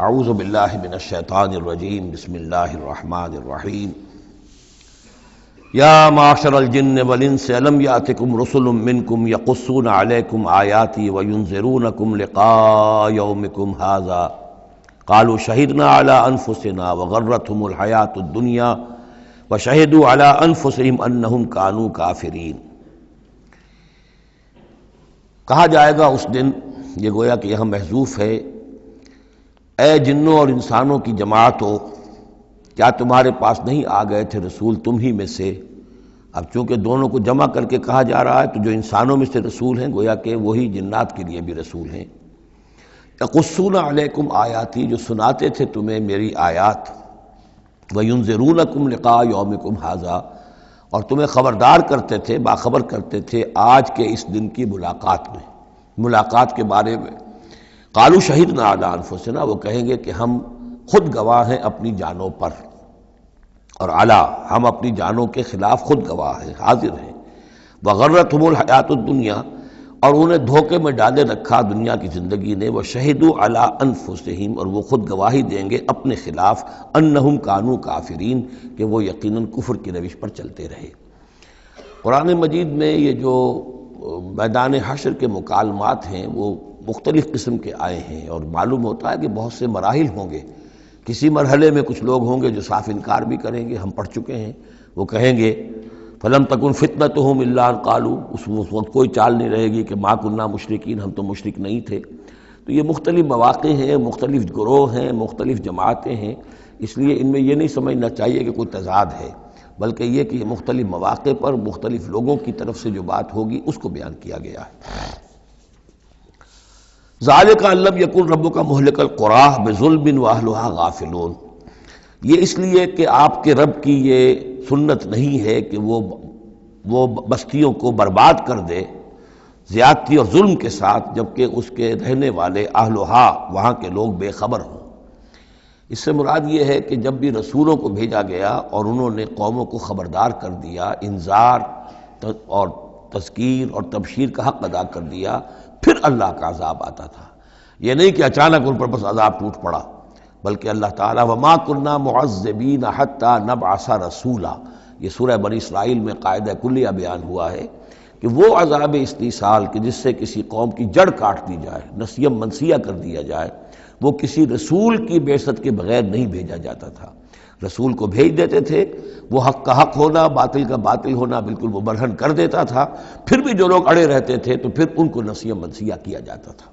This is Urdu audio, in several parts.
اعوذ باللہ من الشیطان الرجیم بسم اللہ الرحمن الرحیم یا معشر الجن والانس الم یاتکم رسل منکم یقصون علیکم آیاتی وینذرونکم لقاء یومکم ھذا قالوا شہدنا علی انفسنا وغرتهم الحیاۃ الدنیا وشہدوا علی انفسہم انہم کانوا کافرین۔ کہا جائے گا اس دن، یہ گویا کہ یہاں محذوف ہے، اے جنوں اور انسانوں کی جماعتوں، کیا تمہارے پاس نہیں آ گئے تھے رسول تم ہی میں سے؟ اب چونکہ دونوں کو جمع کر کے کہا جا رہا ہے تو جو انسانوں میں سے رسول ہیں گویا کہ وہی جنات کے لیے بھی رسول ہیں۔ یقصون علیکم آیاتی، جو سناتے تھے تمہیں میری آیات، وینذرونکم لقاء یومکم ھذا، اور تمہیں خبردار کرتے تھے، باخبر کرتے تھے آج کے اس دن کی ملاقات کے بارے میں۔ قالوا شہدنا علی انفسنا، وہ کہیں گے کہ ہم خود گواہ ہیں اپنی جانوں پر، اور علی، ہم اپنی جانوں کے خلاف خود گواہ ہیں، حاضر ہیں۔ وغرتهم الحیات الدنیا، اور انہیں دھوکے میں ڈالے رکھا دنیا کی زندگی نے، وشہدوا علی انفسہم، اور وہ خود گواہی دیں گے اپنے خلاف، انہم کانوا کافرین، کہ وہ یقیناً کفر کی روش پر چلتے رہے۔ قرآن مجید میں یہ جو میدان حشر کے مکالمات ہیں وہ مختلف قسم کے آئے ہیں، اور معلوم ہوتا ہے کہ بہت سے مراحل ہوں گے۔ کسی مرحلے میں کچھ لوگ ہوں گے جو صاف انکار بھی کریں گے، ہم پڑھ چکے ہیں، وہ کہیں گے فَلَمْ تَكُنْ فِتْنَتُهُمْ إِلَّا أَنْ قَالُوا، اس وقت کوئی چال نہیں رہے گی کہ مَا كُنَّا مُشْرِكِينَ، ہم تو مشرک نہیں تھے۔ تو یہ مختلف مواقع ہیں، مختلف گروہ ہیں، مختلف جماعتیں ہیں، اس لیے ان میں یہ نہیں سمجھنا چاہیے کہ کوئی تضاد ہے، بلکہ یہ کہ مختلف مواقع پر مختلف لوگوں کی طرف سے جو بات ہوگی اس کو بیان کیا گیا ہے۔ ذالک ان لم یکن ربک مہلک القری بظلم واہلھا غافلون، یہ اس لیے کہ آپ کے رب کی یہ سنت نہیں ہے کہ وہ بستیوں کو برباد کر دے زیادتی اور ظلم کے ساتھ، جبکہ اس کے رہنے والے اہلھا، وہاں کے لوگ بے خبر ہوں۔ اس سے مراد یہ ہے کہ جب بھی رسولوں کو بھیجا گیا اور انہوں نے قوموں کو خبردار کر دیا، انذار اور تذکیر اور تبشیر کا حق ادا کر دیا، پھر اللہ کا عذاب آتا تھا۔ یہ نہیں کہ اچانک ان پر بس عذاب ٹوٹ پڑا، بلکہ اللہ تعالیٰ وَمَا كُنَّا مُعَذِّبِينَ حَتَّى نَبْعَثَ رَسُولًا، یہ سورہ بنی اسرائیل میں قاعدہ کلیہ بیان ہوا ہے کہ وہ عذاب استیصال کہ جس سے کسی قوم کی جڑ کاٹ دی جائے، نسیم منسیہ کر دیا جائے، وہ کسی رسول کی بعثت کے بغیر نہیں بھیجا جاتا تھا۔ رسول کو بھیج دیتے تھے، وہ حق کا حق ہونا، باطل کا باطل ہونا بالکل وہ برہن کر دیتا تھا، پھر بھی جو لوگ اڑے رہتے تھے تو پھر ان کو نسیم منسیہ کیا جاتا تھا۔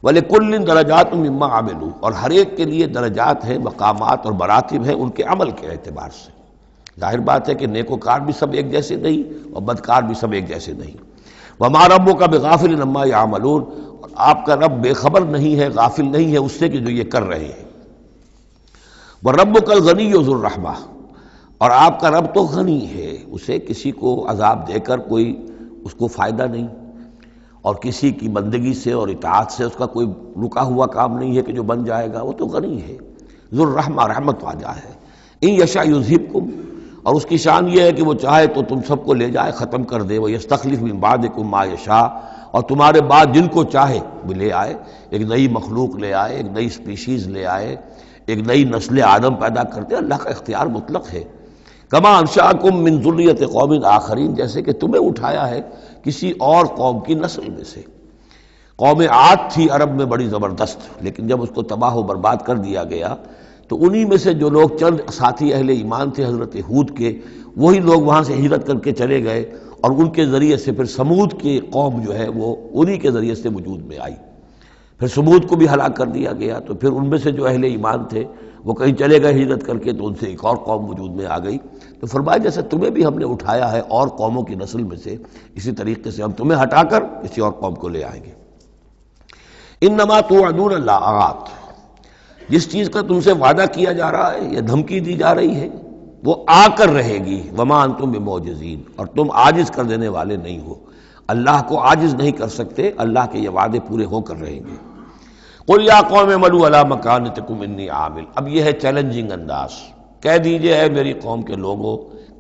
وَلِكُلٍّ دَرَجَاتٌ مِّمَّا عَمِلُوا، اور ہر ایک کے لیے درجات ہیں، مقامات اور مراتب ہیں ان کے عمل کے اعتبار سے۔ ظاہر بات ہے کہ نیکوکار بھی سب ایک جیسے نہیں اور بدکار بھی سب ایک جیسے نہیں۔ وَمَا رَبُّكَ بِغَافِلٍ عَمَّا يَعْمَلُونَ، اور آپ کا رب بے خبر نہیں ہے، غافل نہیں ہے اس سے کہ جو یہ کر رہے ہیں۔ وَرَبُّكَ الْغَنِيُّ ذُو الرَّحْمَةِ، اور آپ کا رب تو غنی ہے، اسے کسی کو عذاب دے کر کوئی اس کو فائدہ نہیں، اور کسی کی بندگی سے اور اطاعت سے اس کا کوئی رکا ہوا کام نہیں ہے کہ جو بن جائے گا، وہ تو غنی ہے، ذو الرحمہ، رحمت واجہ ہے۔ ان یشاء یذھبکم، اور اس کی شان یہ ہے کہ وہ چاہے تو تم سب کو لے جائے، ختم کر دے، ویستخلف من بعدکم ما یشاء، اور تمہارے بعد جن کو چاہے وہ لے آئے، ایک نئی مخلوق لے آئے، ایک نئی سپیشیز لے آئے، ایک نئی نسل آدم پیدا کرتے۔ اللہ کا اختیار مطلق ہے۔ کما انشأکم من ذریۃ قوم آخرین، جیسے کہ تمہیں اٹھایا ہے کسی اور قوم کی نسل میں سے۔ قوم عاد تھی عرب میں بڑی زبردست، لیکن جب اس کو تباہ و برباد کر دیا گیا تو انہی میں سے جو لوگ چند ساتھی اہل ایمان تھے حضرت ہود کے، وہی لوگ وہاں سے ہجرت کر کے چلے گئے، اور ان کے ذریعے سے پھر سمود کی قوم جو ہے وہ انہی کے ذریعے سے وجود میں آئی۔ پھر سمود کو بھی ہلاک کر دیا گیا، تو پھر ان میں سے جو اہل ایمان تھے وہ کہیں چلے گئے ہجرت کر کے، تو ان سے ایک اور قوم وجود میں آ گئی۔ تو فرمایا جیسے تمہیں بھی ہم نے اٹھایا ہے اور قوموں کی نسل میں سے، اسی طریقے سے ہم تمہیں ہٹا کر کسی اور قوم کو لے آئیں گے۔ انما توعدون لآت، جس چیز کا تم سے وعدہ کیا جا رہا ہے یا دھمکی دی جا رہی ہے وہ آ کر رہے گی۔ وما انتم بمعجزین، اور تم عاجز کر دینے والے نہیں ہو، اللہ کو عاجز نہیں کر سکتے، اللہ کے یہ وعدے پورے ہو کر رہیں گے۔ قل یا قوم اعملوا علی مکانتکم انی عامل، اب یہ ہے چیلنجنگ انداز، کہہ دیجئے اے میری قوم کے لوگوں،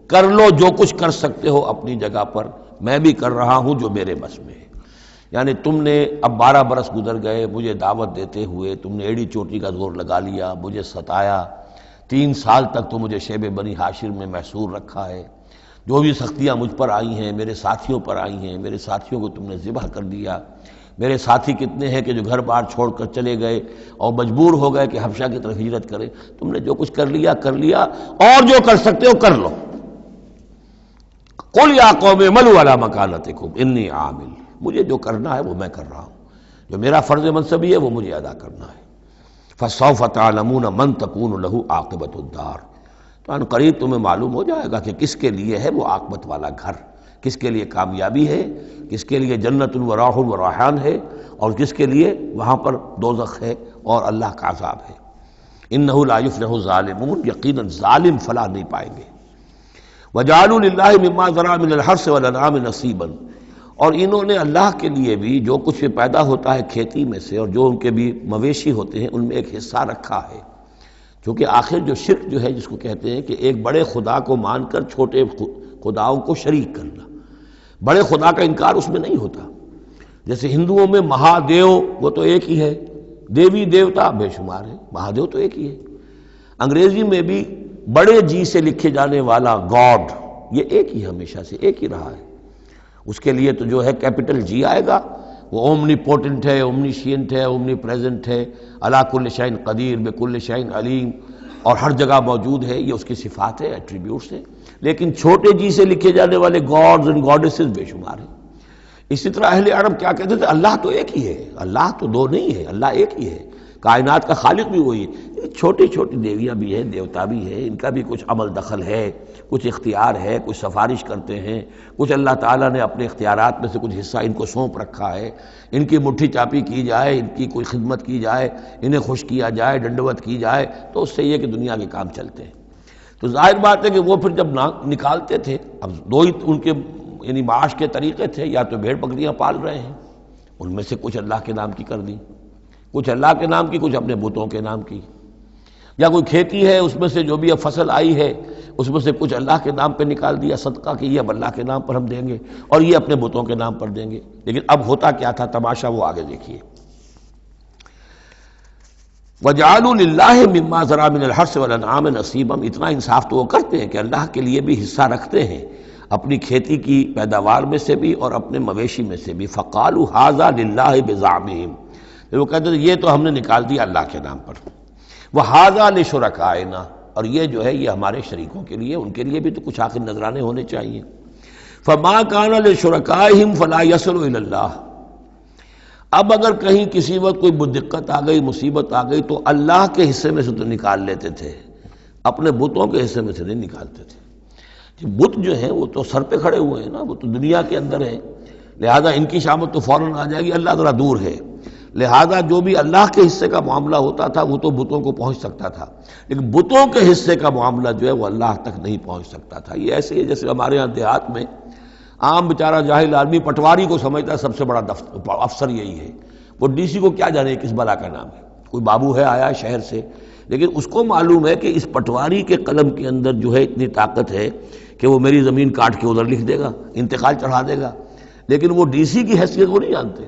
کر لو جو کچھ کر سکتے ہو اپنی جگہ پر، میں بھی کر رہا ہوں جو میرے بس میں ہے۔ یعنی تم نے اب 12 برس گزر گئے مجھے دعوت دیتے ہوئے، تم نے ایڑی چوٹی کا زور لگا لیا، مجھے ستایا، 3 سال تک تو مجھے شیب بنی ہاشم میں محصور رکھا ہے، جو بھی سختیاں مجھ پر آئی ہیں میرے ساتھیوں پر آئی ہیں، میرے ساتھیوں کو تم نے ذبح کر دیا، میرے ساتھی کتنے ہیں کہ جو گھر بار چھوڑ کر چلے گئے اور مجبور ہو گئے کہ حبشہ کی طرف ہجرت کرے، تم نے جو کچھ کر لیا اور جو کر سکتے ہو کر لو۔ قل یا قوم اعملوا علی مکانتکم انی عامل، مجھے جو کرنا ہے وہ میں کر رہا ہوں، جو میرا فرض منصبی ہے وہ مجھے ادا کرنا ہے۔ فسوف تعلمون من تکون له عاقبۃ الدار، تو ان قریب تمہیں معلوم ہو جائے گا کہ کس کے لیے ہے وہ عاقبت والا گھر، کس کے لیے کامیابی ہے، کس کے لیے جنت و راح و ریحان ہے، اور کس کے لیے وہاں پر دوزخ ہے اور اللہ کا عذاب ہے۔ انہ لا یفلح الظالمون، یقیناً ظالم فلاح نہیں پائیں گے۔ وجعلوا للہ مما ذرا من الحرث والانعام نصیبا، اور انہوں نے اللہ کے لیے بھی جو کچھ بھی پیدا ہوتا ہے کھیتی میں سے اور جو ان کے بھی مویشی ہوتے ہیں ان میں ایک حصہ رکھا ہے، کیونکہ آخر جو شرک جو ہے جس کو کہتے ہیں کہ ایک بڑے خدا کو مان کر چھوٹے خداؤں کو شریک کرنا، بڑے خدا کا انکار اس میں نہیں ہوتا۔ جیسے ہندوؤں میں مہادیو وہ تو ایک ہی ہے، دیوی دیوتا بے شمار ہے، مہادیو تو ایک ہی ہے۔ انگریزی میں بھی بڑے جی سے لکھے جانے والا گاڈ یہ ایک ہی ہمیشہ سے ایک ہی رہا ہے، اس کے لیے تو جو ہے کیپٹل جی آئے گا، وہ اومنی پوٹنٹ ہے، اومنیشینٹ ہے، اومنی پریزنٹ ہے، علی کل شیء قدیر بکل شیء علیم، اور ہر جگہ موجود ہے، یہ اس کی صفات ہے، ایٹریبیوٹس ہیں۔ لیکن چھوٹے جی سے لکھے جانے والے گاڈز اینڈ گاڈیسز بے شمار ہیں۔ اسی طرح اہل عرب کیا کہتے تھے؟ اللہ تو ایک ہی ہے، اللہ تو دو نہیں ہے، اللہ ایک ہی ہے، کائنات کا خالق بھی وہی ہے۔ چھوٹی چھوٹی دیویاں بھی ہیں، دیوتا بھی ہیں، ان کا بھی کچھ عمل دخل ہے، کچھ اختیار ہے، کچھ سفارش کرتے ہیں، کچھ اللہ تعالیٰ نے اپنے اختیارات میں سے کچھ حصہ ان کو سونپ رکھا ہے، ان کی مٹھی چاپی کی جائے، ان کی کوئی خدمت کی جائے، انہیں خوش کیا جائے، ڈنڈوت کی جائے، تو اس سے یہ کہ دنیا کے کام چلتے ہیں۔ تو ظاہر بات ہے کہ وہ پھر جب نکالتے تھے، اب دو ہی ان کے یعنی معاش کے طریقے تھے، یا تو بھیڑ بکریاں پال رہے ہیں، ان میں سے کچھ اللہ کے نام کی کر دی، کچھ اللہ کے نام کی، کچھ اپنے بتوں کے نام کی، یا کوئی کھیتی ہے اس میں سے جو بھی اب فصل آئی ہے اس میں سے کچھ اللہ کے نام پہ نکال دیا صدقہ کہ یہ اب اللہ کے نام پر ہم دیں گے اور یہ اپنے بتوں کے نام پر دیں گے۔ لیکن اب ہوتا کیا تھا تماشا وہ آگے دیکھیے۔ وَجَعَلُوا لِلَّهِ مِمَّا ذَرَا مِنَ الْحَرْثِ وَالْأَنْعَامِ نَصِيبًا، اتنا انصاف تو وہ کرتے ہیں کہ اللہ کے لیے بھی حصہ رکھتے ہیں اپنی کھیتی کی پیداوار میں سے بھی اور اپنے مویشی میں سے بھی۔ فَقَالُوا هَذَا لِلَّهِ بِزَعْمِهِمْ، وہ کہتے ہیں یہ تو ہم نے نکال دیا اللہ کے نام پر، وَهَذَا لِشُرَكَائِنَا، اور یہ جو ہے یہ ہمارے شریکوں کے لیے، ان کے لیے بھی تو کچھ آخر نذرانے ہونے چاہیے۔ فَمَا كَانَ لِشُرَكَائِهِمْ فَلَا يَصِلُ إِلَى اللَّهِ، اب اگر کہیں کسی وقت کوئی دقت آ گئی، مصیبت آ گئی، تو اللہ کے حصے میں سے تو نکال لیتے تھے، اپنے بتوں کے حصے میں سے نہیں نکالتے تھے۔ بت جو ہیں وہ تو سر پہ کھڑے ہوئے ہیں نا، وہ تو دنیا کے اندر ہیں، لہذا ان کی شامت تو فوراً آ جائے گی، اللہ ذرا دور ہے، لہذا جو بھی اللہ کے حصے کا معاملہ ہوتا تھا وہ تو بتوں کو پہنچ سکتا تھا، لیکن بتوں کے حصے کا معاملہ جو ہے وہ اللہ تک نہیں پہنچ سکتا تھا۔ یہ ایسے ہے جیسے ہمارے ہاں دیہات میں عام بیچارہ جاہل آدمی پٹواری کو سمجھتا ہے سب سے بڑا افسر یہی ہے، وہ ڈی سی کو کیا جانے کس بلا کا نام ہے، کوئی بابو ہے آیا ہے شہر سے، لیکن اس کو معلوم ہے کہ اس پٹواری کے قلم کے اندر جو ہے اتنی طاقت ہے کہ وہ میری زمین کاٹ کے ادھر لکھ دے گا، انتقال چڑھا دے گا، لیکن وہ ڈی سی کی حیثیت وہ نہیں جانتے۔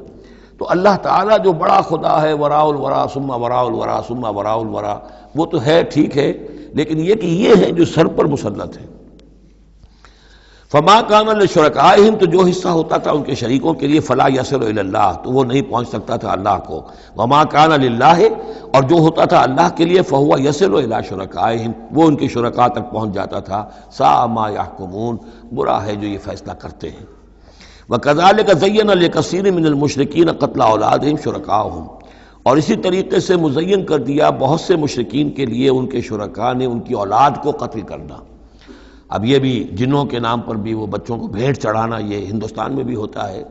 تو اللہ تعالیٰ جو بڑا خدا ہے، وراء الورا ثم وراء الورا ثم وراء الورا، وہ تو ہے ٹھیک ہے، لیکن یہ کہ یہ ہے جو سر پر مسلط ہے۔ فما کان لشرکائہم، تو جو حصہ ہوتا تھا ان کے شریکوں کے لیے، فلا یصل الی اللہ، تو وہ نہیں پہنچ سکتا تھا اللہ کو۔ وما کان للہ، اور جو ہوتا تھا اللہ کے لیے، فہو یصل الی شرکائہم، وہ ان کے شرکاء تک پہنچ جاتا تھا۔ ساء ما یحکمون، برا ہے جو یہ فیصلہ کرتے ہیں۔ وَكَذَلِكَ زَيَّنَ لِكَثِيرٍ مِّنَ الْمُشْرِكِينَ قَتْلَ أَوْلَادِهِمْ شُرَكَاؤُهُمْ، اور اسی طریقے سے مزین کر دیا بہت سے مشرکین کے لیے ان کے شرکاء نے ان کی اولاد کو قتل کرنا۔ اب یہ بھی جنوں کے نام پر بھی وہ بچوں کو بھیٹ چڑھانا، یہ ہندوستان میں بھی ہوتا ہے،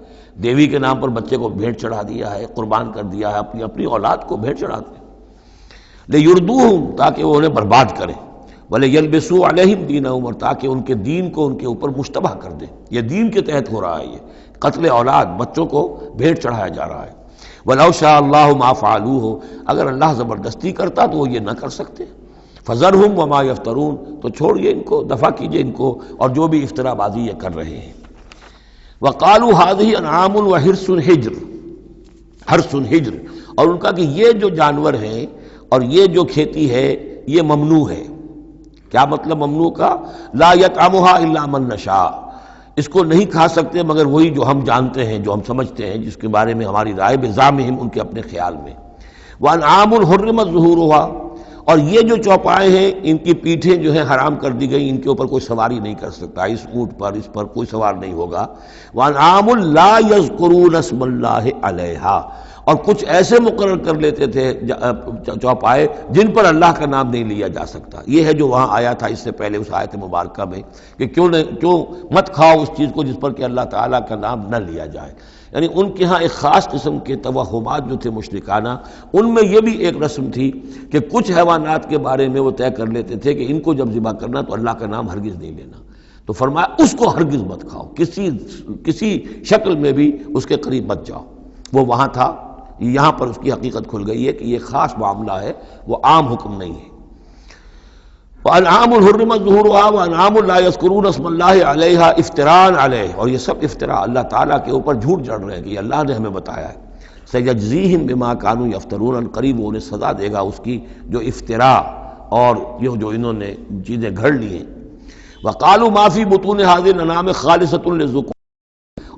دیوی کے نام پر بچے کو بھیٹ چڑھا دیا ہے، قربان کر دیا ہے، اپنی اولاد کو بھیٹ چڑھاتے ہیں، لِيُرْدُوهُمْ، تاکہ وہ انہیں برباد کریں، وَلِيَلْبِسُوا عَلَيْهِمْ دِينَهُمْ، اور تاکہ ان کے دین کو ان کے اوپر مشتبہ کر دیں۔ یہ دین کے تحت ہو رہا ہے، یہ قتل اولاد، بچوں کو بھیٹ چڑھایا جا رہا ہے۔ وَلَوْ شَاءَ اللَّهُ مَا فَعَلُوهُ، اگر اللہ زبردستی کرتا تو وہ یہ نہ کر سکتے۔ فَذَرْهُمْ وَمَا يَفْتَرُونَ، تو چھوڑیے ان کو، دفع کیجیے ان کو اور جو بھی افترا بازی یہ کر رہے ہیں۔ وقالوا هذه انعام وحرث حجر، حرث حجر، اور ان کا کہ یہ جو جانور ہیں اور یہ جو کھیتی ہے یہ ممنوع ہے۔ کیا مطلب ممنوع کا؟ لا یطعمها الا من نشاء، اس کو نہیں کھا سکتے مگر وہی جو ہم جانتے ہیں، جو ہم سمجھتے ہیں، جس کے بارے میں ہماری رائے بزعمہم، ان کے اپنے خیال میں۔ وانعام حرمت ظہورها، اور یہ جو چوپائے ہیں ان کی پیٹھیں جو ہیں حرام کر دی گئی، ان کے اوپر کوئی سواری نہیں کر سکتا، اس اونٹ پر، اس پر کوئی سوار نہیں ہوگا۔ وانعام لا یذکرون اسم اللہ علیہا، اور کچھ ایسے مقرر کر لیتے تھے چوپائے جن پر اللہ کا نام نہیں لیا جا سکتا۔ یہ ہے جو وہاں آیا تھا اس سے پہلے اس آیت مبارکہ میں کہ کیوں مت کھاؤ اس چیز کو جس پر کہ اللہ تعالیٰ کا نام نہ لیا جائے۔ یعنی ان کے ہاں ایک خاص قسم کے توہمات جو تھے مشرکانہ، ان میں یہ بھی ایک رسم تھی کہ کچھ حیوانات کے بارے میں وہ طے کر لیتے تھے کہ ان کو جب ذبح کرنا تو اللہ کا نام ہرگز نہیں لینا، تو فرمایا اس کو ہرگز مت کھاؤ، کسی شکل میں بھی اس کے قریب مت جاؤ۔ وہ وہاں تھا، یہاں پر اس کی حقیقت کھل گئی ہے کہ یہ خاص معاملہ ہے، وہ عام حکم نہیں ہے۔ وانعام حرمت ظہورها وانعام لا یذکرون اسم اللہ علیہا افتراء علیہ، اور یہ سب افتراء اللہ تعالیٰ کے اوپر جھوٹ جڑ رہے ہیں کہ یہ اللہ نے ہمیں بتایا ہے۔ سیجزیہم بما کانوا یفترون، قریب وہ انہیں سزا دے گا اس کی جو افتراء اور یہ جو انہوں نے چیزیں گھڑ لی ہیں۔ وقالوا ما فی بطون هذه الانعام خالصۃ للذکور،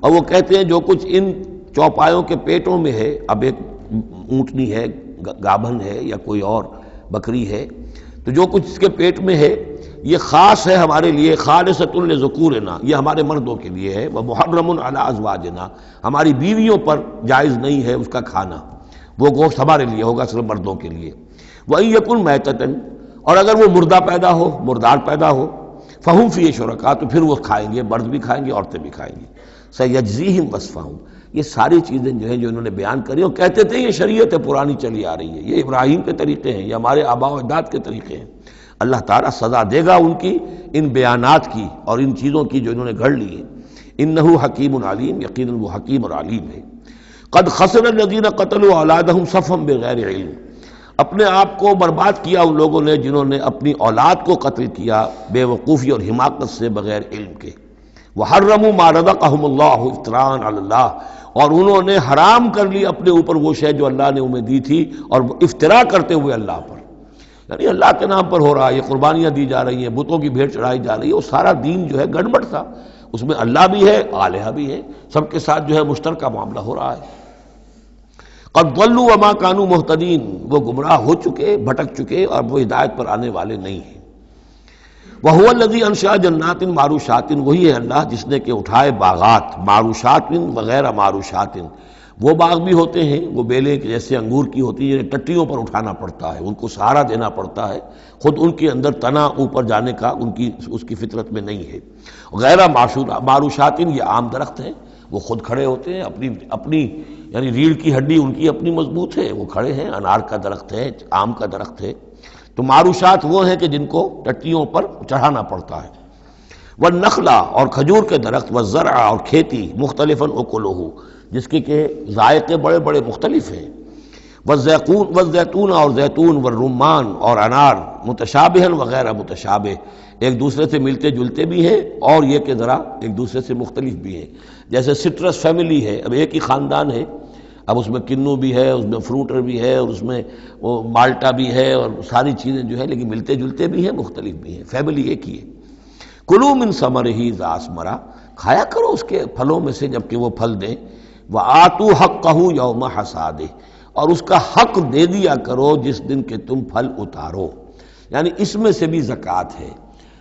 اور وہ کہتے ہیں جو کچھ ان چوپایوں کے پیٹوں میں ہے، اب ایک اونٹنی ہے، گابھن ہے یا کوئی اور بکری ہے، تو جو کچھ اس کے پیٹ میں ہے یہ خاص ہے ہمارے لیے، خالصۃ لذکورنا، یہ ہمارے مردوں کے لیے ہے، ومحرم علی ازواجنا، ہماری بیویوں پر جائز نہیں ہے اس کا کھانا، وہ گوشت ہمارے لیے ہوگا صرف مردوں کے لیے۔ وَإِن يَكُن مَيْتَةً، اور اگر وہ مردہ پیدا ہو، مردار پیدا ہو، فَهُمْ فِيهِ شُرَكَاء، تو پھر وہ کھائیں گے، مرد بھی کھائیں گے، عورتیں بھی کھائیں گے۔ سَيَجْزِيهِمْ وَصْفَهُمْ، یہ ساری چیزیں جو ہیں جو انہوں نے بیان کری، اور کہتے تھے یہ شریعت ہے پرانی چلی آ رہی ہے، یہ ابراہیم کے طریقے ہیں، یہ ہمارے آباء و اجداد کے طریقے ہیں۔ اللہ تعالیٰ سزا دے گا ان کی ان بیانات کی اور ان چیزوں کی جو انہوں نے گھڑ لی ہیں۔ انہ حکیم علیم، یقیناً وہ حکیم اور علیم ہے۔ قد خسر الذین قتلوا اولادہم صفحا بغیر علم، اپنے آپ کو برباد کیا ان لوگوں نے جنہوں نے اپنی اولاد کو قتل کیا بے وقوفی اور حماقت سے، بغیر علم کے۔ وحرموا ما رزقهم اللہ افتراء علی اللہ، اور انہوں نے حرام کر لی اپنے اوپر وہ شے جو اللہ نے انہیں دی تھی، اور افطراء کرتے ہوئے اللہ پر، یعنی اللہ کے نام پر ہو رہا ہے، یہ قربانیاں دی جا رہی ہیں، بتوں کی بھیٹ چڑھائی جا رہی ہے، وہ سارا دین جو ہے گڑبڑ تھا، اس میں اللہ بھی ہے، آلہہ بھی ہے، سب کے ساتھ جو ہے مشترکہ معاملہ ہو رہا ہے۔ قد ضلوا وما كانوا مهتدين، وہ گمراہ ہو چکے، بھٹک چکے، اور وہ ہدایت پر آنے والے نہیں ہیں۔ وَهُوَ الَّذِي أَنشَأَ جَنَّاتٍ مَعْرُوشَاتٍ، وہی ہے اللہ جس نے کہ اٹھائے باغات، معروشات وغیرہ معروشات، وہ باغ بھی ہوتے ہیں وہ بیلیں جیسے انگور کی ہوتی ہیں، ٹٹیوں پر اٹھانا پڑتا ہے، ان کو سہارا دینا پڑتا ہے، خود ان کے اندر تنا اوپر جانے کا اس کی فطرت میں نہیں ہے۔ غیر معروشات، یہ عام درخت ہیں، وہ خود کھڑے ہوتے ہیں، اپنی یعنی ریڑھ کی ہڈی ان کی اپنی مضبوط ہے، وہ کھڑے ہیں، انار کا درخت ہے، آم کا درخت ہے۔ تو معروشات وہ ہیں کہ جن کو ٹٹیوں پر چڑھانا پڑتا ہے۔ والنخلا، اور کھجور کے درخت، والزرع، اور کھیتی، مختلفاً اکلہ، جس کے کہ ذائقے بڑے بڑے مختلف ہیں۔ والزیتون، اور زیتون، والرمان، اور انار، متشابہاً وغیرہ متشابہ، ایک دوسرے سے ملتے جلتے بھی ہیں اور یہ کہ ذرا ایک دوسرے سے مختلف بھی ہیں۔ جیسے سٹرس فیملی ہے، اب ایک ہی خاندان ہے، اب اس میں کنو بھی ہے، اس میں فروٹر بھی ہے، اور اس میں وہ مالٹا بھی ہے، اور ساری چیزیں جو ہے لیکن ملتے جلتے بھی ہیں، مختلف بھی ہیں، فیملی ایک ہی ہے۔ کلوا من ثمرہ اذا اثمر، کھایا کرو اس کے پھلوں میں سے جب کہ وہ پھل دیں۔ وآتوا حقہ یوم حصادہ، اور اس کا حق دے دیا کرو جس دن کہ تم پھل اتارو، یعنی اس میں سے بھی زکوٰۃ ہے۔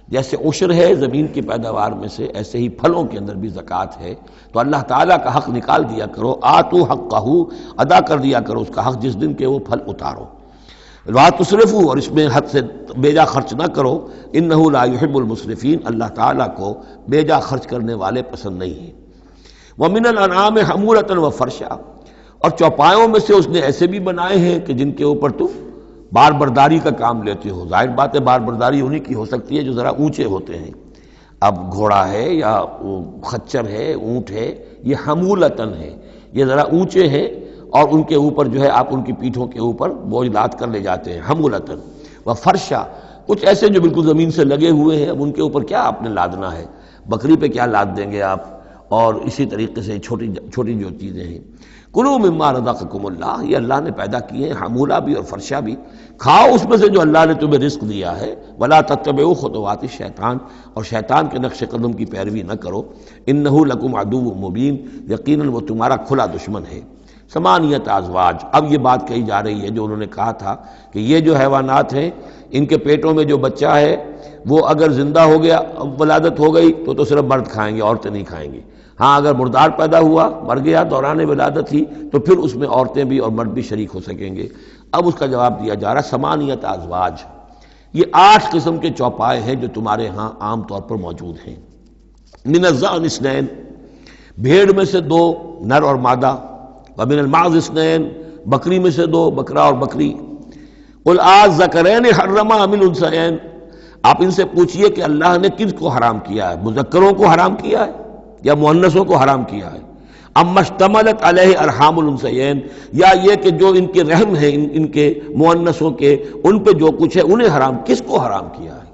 جیسے عشر ہے زمین کی پیداوار میں سے، ایسے ہی پھلوں کے اندر بھی زکوٰۃ ہے، تو اللہ تعالیٰ کا حق نکال دیا کرو، آتوا حقہ، ادا کر دیا کرو اس کا حق جس دن کہ وہ پھل اتارو۔ لا تسرفوا، اور اس میں حد سے بیجا خرچ نہ کرو، انہ لا یحب المسرفین، اللہ تعالیٰ کو بیجا خرچ کرنے والے پسند نہیں ہیں۔ ومن الانعام حمولۃ وفرشا، اور چوپایوں میں سے اس نے ایسے بھی بنائے ہیں کہ جن کے اوپر تم بار برداری کا کام لیتے ہو۔ ظاہر بات ہے بار برداری انہی کی ہو سکتی ہے جو ذرا اونچے ہوتے ہیں، اب گھوڑا ہے یا خچر ہے، اونٹ ہے، یہ حمولتاً ہے، یہ ذرا اونچے ہیں اور ان کے اوپر جو ہے آپ ان کی پیٹھوں کے اوپر بوجھ لاد کر لے جاتے ہیں، حمولتاً وفرشا، کچھ ایسے جو بالکل زمین سے لگے ہوئے ہیں، اب ان کے اوپر کیا آپ نے لادنا ہے، بکری پہ کیا لاد دیں گے آپ، اور اسی طریقے سے چھوٹی چھوٹی جو چیزیں ہیں. کلوا مما رزقکم اللہ، یہ اللہ نے پیدا کیے ہیں، حمولہ بھی اور فرشہ بھی، کھاؤ اس میں سے جو اللہ نے تمہیں رزق دیا ہے. ولا تتبعوا خطوات الشیطان، اور شیطان کے نقش قدم کی پیروی نہ کرو. انہ لکم عدو مبین، یقیناً وہ تمہارا کھلا دشمن ہے. ثمانیۃ ازواج، اب یہ بات کہی جا رہی ہے جو انہوں نے کہا تھا کہ یہ جو حیوانات ہیں ان کے پیٹوں میں جو بچہ ہے وہ اگر زندہ ہو گیا، ولادت ہو گئی تو صرف مرد کھائیں گے، عورتیں نہیں کھائیں گی. ہاں اگر مردار پیدا ہوا، مر گیا دوران ولادت ہی، تو پھر اس میں عورتیں بھی اور مرد بھی شریک ہو سکیں گے. اب اس کا جواب دیا جا رہا ثمانیۃ ازواج، یہ 8 قسم کے چوپائے ہیں جو تمہارے ہاں عام طور پر موجود ہیں. من الضأن اثنین، بھیڑ میں سے 2 نر اور مادہ. ومن المعز اثنین، بکری میں سے 2 بکرا اور بکری. قل الذکرین حرم ام الانثیین، آپ ان سے پوچھئے کہ اللہ نے کس کو حرام کیا ہے، مذکروں کو حرام کیا ہے یا مؤنثوں کو حرام کیا ہے. اما اشتملت علیہ ارحام الانثیین، یا یہ کہ جو ان کے رحم ہیں ان کے مؤنثوں کے، ان پہ جو کچھ ہے انہیں حرام، کس کو حرام کیا ہے.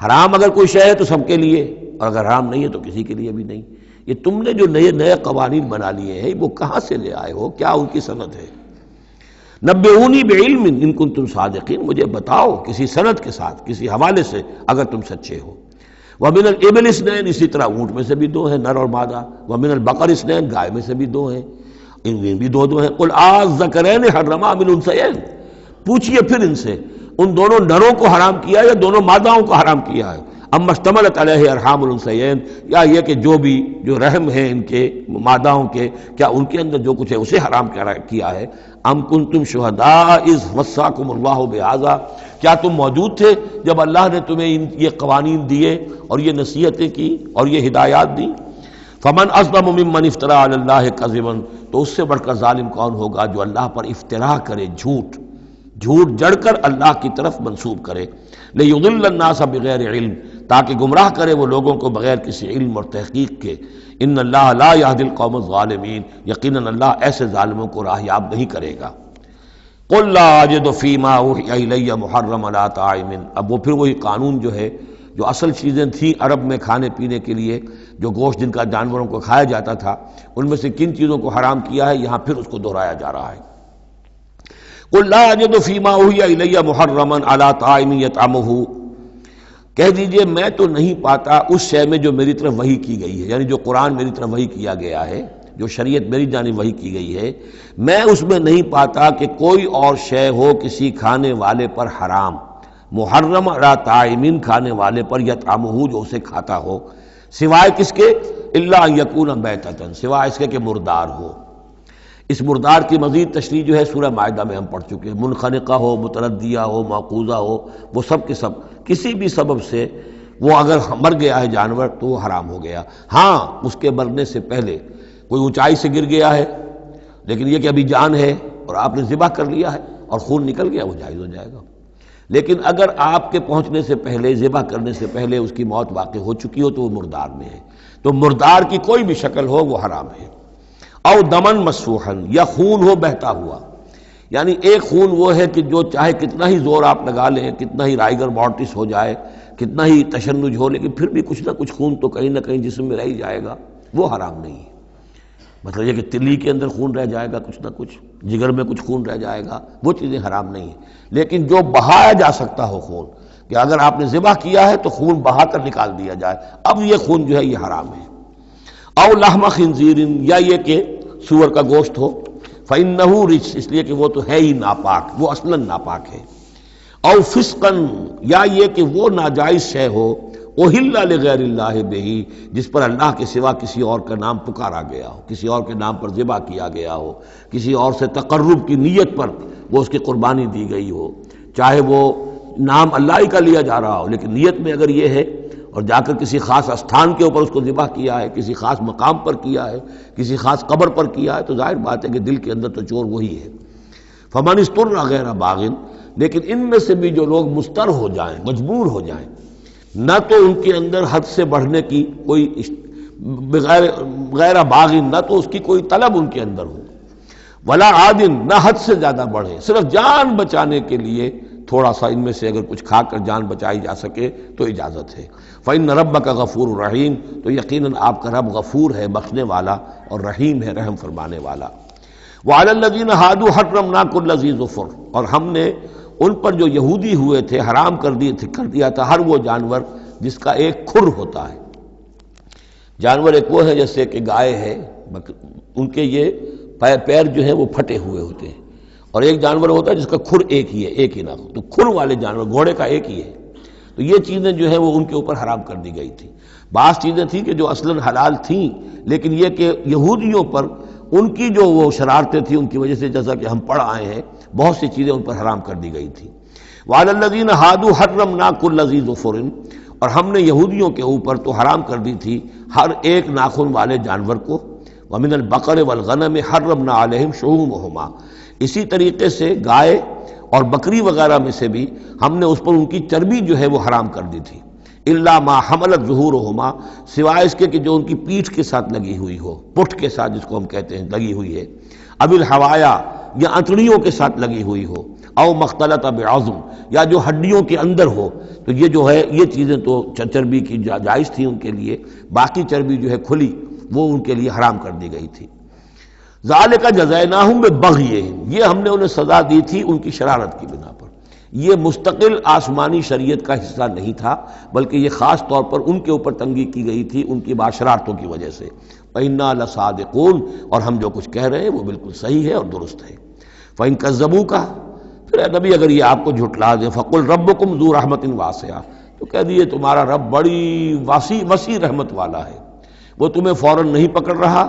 حرام اگر کوئی شے ہے تو سب کے لیے، اور اگر حرام نہیں ہے تو کسی کے لیے بھی نہیں. یہ تم نے جو نئے قوانین بنا لیے ہیں وہ کہاں سے لے آئے ہو، کیا ان کی سند ہے. نبئونی بعلم ان کنتم صادقین، مجھے بتاؤ کسی سند کے ساتھ، کسی حوالے سے اگر تم سچے ہو. ومن الابل اثنین، اسی طرح اونٹ میں سے بھی 2 ہیں نر اور مادہ. ومن البقر اثنین، گائے میں سے بھی 2 ہیں، ان میں بھی 2 ہیں. قل الذکرین حرم ام الانثیین، پوچھئے پھر ان سے ان دونوں نروں کو حرام کیا یا دونوں ماداؤں کو حرام کیا ہے. اما اشتملت علیہ ارحام الانثیین، یا یہ کہ جو رحم ہیں ان کے ماداؤں کے، کیا ان کے اندر جو کچھ ہے اسے حرام کیا ہے. ام کنتم شہداء اذ وصاکم اللہ بہذا، کیا تم موجود تھے جب اللہ نے تمہیں یہ قوانین دیے اور یہ نصیحتیں کی اور یہ ہدایات دی. فمن اظلم ممن افترى علی اللہ کذبا، تو اس سے بڑھ کر ظالم کون ہوگا جو اللہ پر افترا کرے، جھوٹ جڑ کر اللہ کی طرف منسوب کرے. لیضل الناس بغیر علم، تاکہ گمراہ کرے وہ لوگوں کو بغیر کسی علم اور تحقیق کے. ان اللہ لا یہدی القوم الظالمین، یقیناً اللہ ایسے ظالموں کو راہیاب نہیں کرے گا. قل لا اجد فیما اوحی الی محرم علی طاعم، اب وہ پھر وہی قانون جو ہے، جو اصل چیزیں تھیں عرب میں کھانے پینے کے لیے، جو گوشت جن کا جانوروں کو کھایا جاتا تھا، ان میں سے کن چیزوں کو حرام کیا ہے، یہاں پھر اس کو دہرایا جا رہا ہے. قل لا اجد فیما اوحی الی محرما علی طاعم یطعمہ، کہہ دیجئے میں تو نہیں پاتا اس شے میں جو میری طرف وحی کی گئی ہے، یعنی جو قرآن میری طرف وحی کیا گیا ہے، جو شریعت میری جانب وحی کی گئی ہے، میں اس میں نہیں پاتا کہ کوئی اور شے ہو کسی کھانے والے پر حرام، محرم علی طاعم، کھانے والے پر، یطعمہ جو اسے کھاتا ہو، سوائے کس کے، الا ان یکون میتۃ، سوائے اس کے کہ مردار ہو. اس مردار کی مزید تشریح جو ہے سورہ مائدہ میں ہم پڑھ چکے ہیں. منخنقہ ہو، متردیہ ہو، موقوذہ ہو، وہ سب کے سب کسی بھی سبب سے وہ اگر مر گیا ہے جانور تو وہ حرام ہو گیا. ہاں اس کے مرنے سے پہلے کوئی اونچائی سے گر گیا ہے لیکن یہ کہ ابھی جان ہے اور آپ نے ذبح کر لیا ہے اور خون نکل گیا، وہ جائز ہو جائے گا. لیکن اگر آپ کے پہنچنے سے پہلے، ذبح کرنے سے پہلے اس کی موت واقع ہو چکی ہو تو وہ مردار میں ہے. تو مردار کی کوئی بھی شکل ہو وہ حرام ہے. او دمن مسفوحا، یا خون ہو بہتا ہوا، یعنی ایک خون وہ ہے کہ جو چاہے کتنا ہی زور آپ لگا لیں، کتنا ہی رائگر مارٹس ہو جائے، کتنا ہی تشنج ہو، لیکن پھر بھی کچھ نہ کچھ خون تو کہیں نہ کہیں جسم میں رہ ہی جائے گا، وہ حرام نہیں ہے. مطلب یہ کہ تلی کے اندر خون رہ جائے گا، کچھ نہ کچھ جگر میں کچھ خون رہ جائے گا، وہ چیزیں حرام نہیں ہیں. لیکن جو بہایا جا سکتا ہو خون، کہ اگر آپ نے ذبح کیا ہے تو خون بہا کر نکال دیا جائے، اب یہ خون جو ہے یہ حرام ہے. او لحم خنزیر، یا یہ کہ سور کا گوشت ہو، فإنہ رجس، اس لیے کہ وہ تو ہے ہی ناپاک، وہ اصلاً ناپاک ہے. او فسقا، یا یہ کہ وہ ناجائز شے ہو، احل لغیر اللہ بہ، جس پر اللہ کے سوا کسی اور کا نام پکارا گیا ہو، کسی اور کے نام پر ذبح کیا گیا ہو، کسی اور سے تقرب کی نیت پر وہ اس کی قربانی دی گئی ہو، چاہے وہ نام اللہ ہی کا لیا جا رہا ہو لیکن نیت میں اگر یہ ہے، اور جا کر کسی خاص استھان کے اوپر اس کو ذبح کیا ہے، کسی خاص مقام پر کیا ہے، کسی خاص قبر پر کیا ہے، تو ظاہر بات ہے کہ دل کے اندر تو چور وہی ہے. فمن اضطر غیر باغ، لیکن ان میں سے بھی جو لوگ مضطر ہو جائیں، مجبور ہو جائیں، نہ تو ان کے اندر حد سے بڑھنے کی کوئی غیر باغ، نہ تو اس کی کوئی طلب ان کے اندر ہو، ولا عاد، نہ حد سے زیادہ بڑھے، صرف جان بچانے کے لیے تھوڑا سا ان میں سے اگر کچھ کھا کر جان بچائی جا سکے تو اجازت ہے۔ فإن ربک غفور رحیم، تو یقیناً آپ کا رب غفور ہے، بخشنے والا، اور رحیم ہے، رحم فرمانے والا۔ وعلی الذین ہادوا حرمنا کل ذی ظفر، اور ہم نے ان پر جو یہودی ہوئے تھے حرام کر دیا تھا ہر وہ جانور جس کا ایک کھر ہوتا ہے۔ جانور ایک وہ ہے جیسے کہ گائے ہے، ان کے یہ پیر جو ہیں وہ پھٹے ہوئے ہوتے ہیں، اور ایک جانور ہوتا ہے جس کا کھر ایک ہی ہے، ایک ہی ناخن، تو کھر والے جانور گھوڑے کا ایک ہی ہے، تو یہ چیزیں جو ہیں وہ ان کے اوپر حرام کر دی گئی تھی۔ بعض چیزیں تھیں کہ جو اصلاً حلال تھیں، لیکن یہ کہ یہودیوں پر ان کی جو وہ شرارتیں تھیں ان کی وجہ سے، جیسا کہ ہم پڑھ آئے ہیں، بہت سی چیزیں ان پر حرام کر دی گئی تھیں۔ وعلی الذین ہادوا حرمنا کل ذی ظفر، اور ہم نے یہودیوں کے اوپر تو حرام کر دی تھی ہر ایک ناخن والے جانور کو۔ ومن البقر والغنم حرمنا علیہم شحومہما، اسی طریقے سے گائے اور بکری وغیرہ میں سے بھی ہم نے اس پر ان کی چربی جو ہے وہ حرام کر دی تھی۔ الا ما حملت ظہورہما، سوائے اس کے کہ جو ان کی پیٹھ کے ساتھ لگی ہوئی ہو، پٹھ کے ساتھ جس کو ہم کہتے ہیں لگی ہوئی ہے، اب الحوایا، یا انتڑیوں کے ساتھ لگی ہوئی ہو، او مختلط بعظم، یا جو ہڈیوں کے اندر ہو، تو یہ جو ہے یہ چیزیں تو چربی کی جائز تھی ان کے لیے، باقی چربی جو ہے کھلی وہ ان کے لیے حرام کر دی گئی تھی۔ ذالک جزیناہم ببغیہم، یہ ہم نے انہیں سزا دی تھی ان کی شرارت کی بنا پر۔ یہ مستقل آسمانی شریعت کا حصہ نہیں تھا، بلکہ یہ خاص طور پر ان کے اوپر تنگی کی گئی تھی ان کی باشرارتوں کی وجہ سے۔ وَإِنَّا لَصَادِقُونَ، اور ہم جو کچھ کہہ رہے ہیں وہ بالکل صحیح ہے اور درست ہے۔ فَإِن كَذَّبُوكَ، پھر اے نبی اگر یہ آپ کو جھٹلا دیں، فَقُلْ رَبُّكُمْ ذُو رَحْمَةٍ وَاسِعَةٍ، تو کہہ دیجیے تمہارا رب بڑی وسیع رحمت والا ہے، وہ تمہیں فوراً نہیں پکڑ رہا،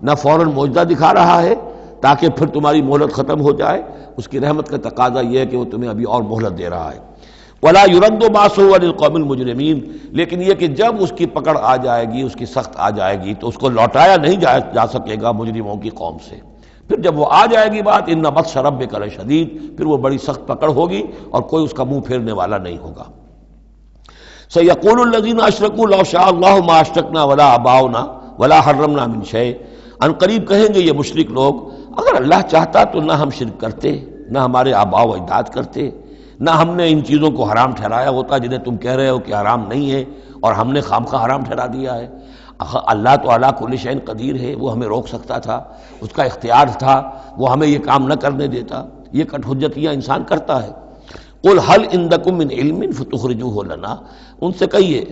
نہ فوراً معجزہ دکھا رہا ہے تاکہ پھر تمہاری مہلت ختم ہو جائے، اس کی رحمت کا تقاضا یہ ہے کہ وہ تمہیں ابھی اور مہلت دے رہا ہے۔ وَلَا يُرَدُّ بَأْسُهُ عَنِ الْقَوْمِ الْمُجْرِمِينَ، لیکن یہ کہ جب اس کی پکڑ آ جائے گی، اس کی سخت آ جائے گی، تو اس کو لوٹایا نہیں جا سکے گا مجرموں کی قوم سے۔ پھر جب وہ آ جائے گی بات، إِنَّ بَطْشَ رَبِّكَ لَشَدِيدٌ، پھر وہ بڑی سخت پکڑ ہوگی اور کوئی اس کا منہ پھیرنے والا نہیں ہوگا۔ سَيَقُولُ الَّذِينَ أَشْرَكُوا لَوْ شَاءَ اللَّهُ مَا أَشْرَكْنَا وَلَا آبَاؤُنَا وَلَا حَرَّمْنَا مِنْ شَيْءٍ، ان قریب کہیں گے یہ مشرک لوگ، اگر اللہ چاہتا تو نہ ہم شرک کرتے، نہ ہمارے آباء و اجداد کرتے، نہ ہم نے ان چیزوں کو حرام ٹھہرایا ہوتا جنہیں تم کہہ رہے ہو کہ حرام نہیں ہے اور ہم نے خامخواہ حرام ٹھہرا دیا ہے۔ اللہ تو علی کل شیء قدیر ہے، وہ ہمیں روک سکتا تھا، اس کا اختیار تھا، وہ ہمیں یہ کام نہ کرنے دیتا۔ یہ کٹ حجتیاں انسان کرتا ہے۔ قل هل عندکم من علم فتخرجوه لنا، ان سے کہیے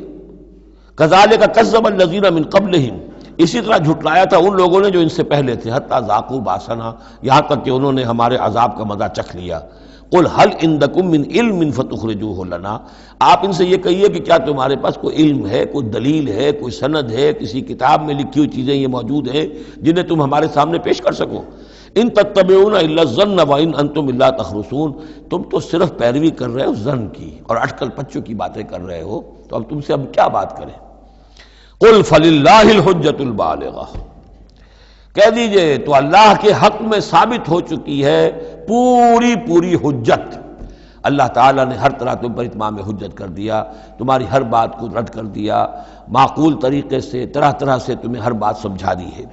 کذالک کذب الذین من قبلہم، اسی طرح جھٹلایا تھا ان لوگوں نے جو ان سے پہلے تھے، حتی ذاقوا باسنا، یہاں تک کہ انہوں نے ہمارے عذاب کا مزہ چکھ لیا۔ قل هل عندکم من علم فتخرجوه لنا، آپ ان سے یہ کہیے کہ کیا تمہارے پاس کوئی علم ہے، کوئی دلیل ہے، کوئی سند ہے، کسی کتاب میں لکھی ہوئی چیزیں یہ موجود ہیں جنہیں تم ہمارے سامنے پیش کر سکو۔ ان تتبعون الا الظن وان انتم الا تخرصون، تم تو صرف پیروی کر رہے ہو ظن کی اور اٹکل پچوں کی باتیں کر رہے ہو، تو اب تم سے اب کیا بات کریں۔ قل فللہ الحجۃ البالغہ، کہہ دیجئے تو اللہ کے حق میں ثابت ہو چکی ہے پوری حجت۔ اللہ تعالیٰ نے ہر طرح تم پر اتمام حجت کر دیا، تمہاری ہر بات کو رد کر دیا، معقول طریقے سے طرح سے تمہیں ہر بات سمجھا دی ہے۔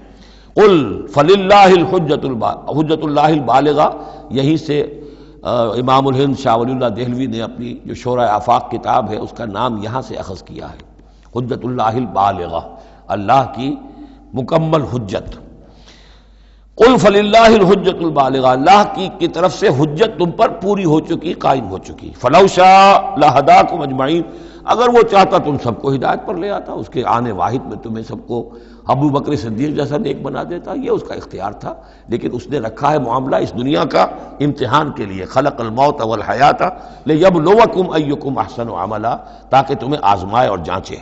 قل فللہ حجت اللہ البالغہ، یہیں سے امام الہند شاہ ولی اللہ دہلوی نے اپنی جو شورۂ آفاق کتاب ہے اس کا نام یہاں سے اخذ کیا ہے، حجت اللہ البالغہ، اللہ کی مکمل حجت۔ قل فللہ الحجت البالغہ، اللہ کی طرف سے حجت تم پر پوری ہو چکی، قائم ہو چکی۔ فلو شاء لہداکم اجمعین، اگر وہ چاہتا تم سب کو ہدایت پر لے آتا، اس کے آنے واحد میں تمہیں سب کو ابو بکر صدیق جیسا نیک بنا دیتا، یہ اس کا اختیار تھا، لیکن اس نے رکھا ہے معاملہ اس دنیا کا امتحان کے لیے۔ خلق الموت والحیات لیبلوکم ایکم احسن عملا، تاکہ تمہیں آزمائے اور جانچے۔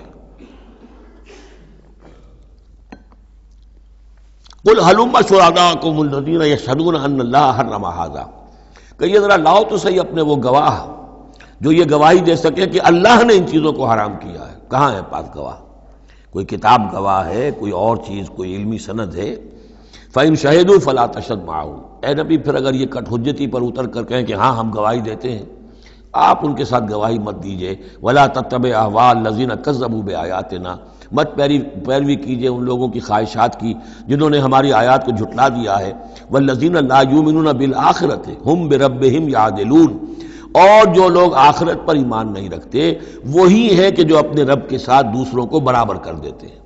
قل ہلم شہداءکم الذین یشہدون ان اللہ حرم ھذا، کہیے ذرا لاؤ تو صحیح اپنے وہ گواہ جو یہ گواہی دے سکے کہ اللہ نے ان چیزوں کو حرام کیا ہے۔ کہاں ہے پاس گواہ؟ کوئی کتاب گواہ ہے، کوئی اور چیز، کوئی علمی سند ہے؟ فَإِن شَهِدُوا فَلَا تَشْهَدْ مَعَهُمْ، اے نبی پھر اگر یہ کٹ حجتی پر اتر کر کہیں کہ ہاں ہم گواہی دیتے ہیں، آپ ان کے ساتھ گواہی مت دیجئے۔ وَلَا تَتَّبِعْ أَهْوَاءَ الَّذِينَ كَذَّبُوا بِآيَاتِنَا، مت پیروی کیجئے ان لوگوں کی خواہشات کی جنہوں نے ہماری آیات کو جھٹلا دیا ہے۔ وَالَّذِينَ لَا يُؤْمِنُونَ بِالْآخِرَةِ هُمْ بِرَبِّهِمْ يَعْدِلُونَ، اور جو لوگ آخرت پر ایمان نہیں رکھتے وہی ہیں کہ جو اپنے رب کے ساتھ دوسروں کو برابر کر دیتے ہیں۔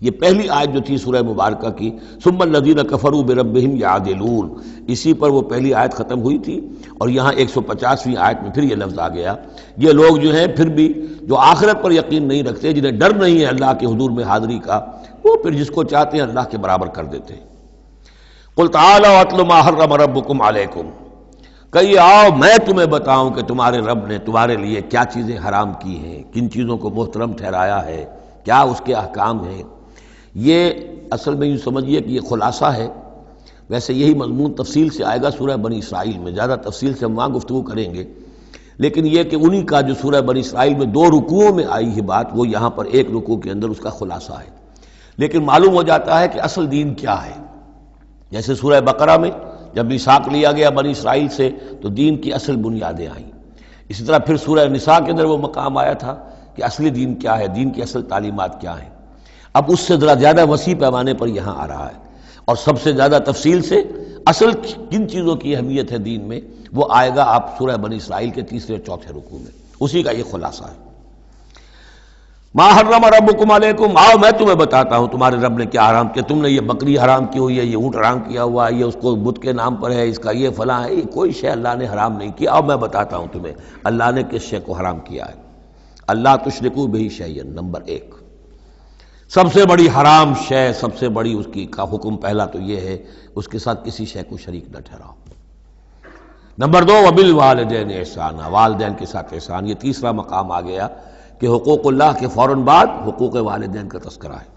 یہ پہلی آیت جو تھی سورہ مبارکہ کی ثم الذین کفروا بربہم یعدلون، اسی پر وہ پہلی آیت ختم ہوئی تھی، اور یہاں 150ویں آیت میں پھر یہ لفظ آ گیا۔ یہ لوگ جو ہیں پھر بھی جو آخرت پر یقین نہیں رکھتے، جنہیں ڈر نہیں ہے اللہ کے حضور میں حاضری کا، وہ پھر جس کو چاہتے ہیں اللہ کے برابر کر دیتے ہیں۔ قل تعالوا اتل ما حرم ربکم علیکم، کہیے آؤ میں تمہیں بتاؤں کہ تمہارے رب نے تمہارے لیے کیا چیزیں حرام کی ہیں، کن چیزوں کو محترم ٹھہرایا ہے، کیا اس کے احکام ہیں۔ یہ اصل میں یوں سمجھیے کہ یہ خلاصہ ہے، ویسے یہی مضمون تفصیل سے آئے گا سورہ بنی اسرائیل میں، زیادہ تفصیل سے ہم وہاں گفتگو کریں گے، لیکن یہ کہ انہی کا جو سورہ بنی اسرائیل میں 2 رکوعوں میں آئی ہے بات، وہ یہاں پر 1 رکوع کے اندر اس کا خلاصہ ہے۔ لیکن معلوم ہو جاتا ہے کہ اصل دین کیا ہے۔ جیسے سورہ بقرہ میں جب میثاق لیا گیا بنی اسرائیل سے تو دین کی اصل بنیادیں آئیں، اسی طرح پھر سورہ نساء کے اندر وہ مقام آیا تھا کہ اصلی دین کیا ہے، دین کی اصل تعلیمات کیا ہیں۔ اب اس سے ذرا زیادہ وسیع پیمانے پر یہاں آ رہا ہے، اور سب سے زیادہ تفصیل سے اصل کن چیزوں کی اہمیت ہے دین میں وہ آئے گا آپ سورہ بنی اسرائیل کے 3 اور 4 رکوع میں، اسی کا یہ خلاصہ ہے۔ ما حرم ربکم علیکم، آؤ میں تمہیں بتاتا ہوں تمہارے رب نے کیا حرام کیا، تم نے یہ بکری حرام کی ہوئی ہے، یہ اونٹ حرام کیا ہوا ہے، یہ اس کو بت کے نام پر ہے، اس کا یہ فلاں ہے، یہ کوئی شے اللہ نے حرام نہیں کی۔ آؤ میں بتاتا ہوں تمہیں اللہ نے کس شے کو حرام کیا ہے۔ اللہ تشرکوا بہ شیئا، نمبر 1 سب سے بڑی حرام شے، سب سے بڑی اس کی کا حکم پہلا تو یہ ہے اس کے ساتھ کسی شے کو شریک نہ ٹھہراؤ۔ نمبر 2 وبالوالدین احسانا، والدین کے ساتھ احسان، یہ تیسرا مقام آ گیا کہ حقوق اللہ کے فوراً بعد حقوق والدین کا تذکرہ ہے۔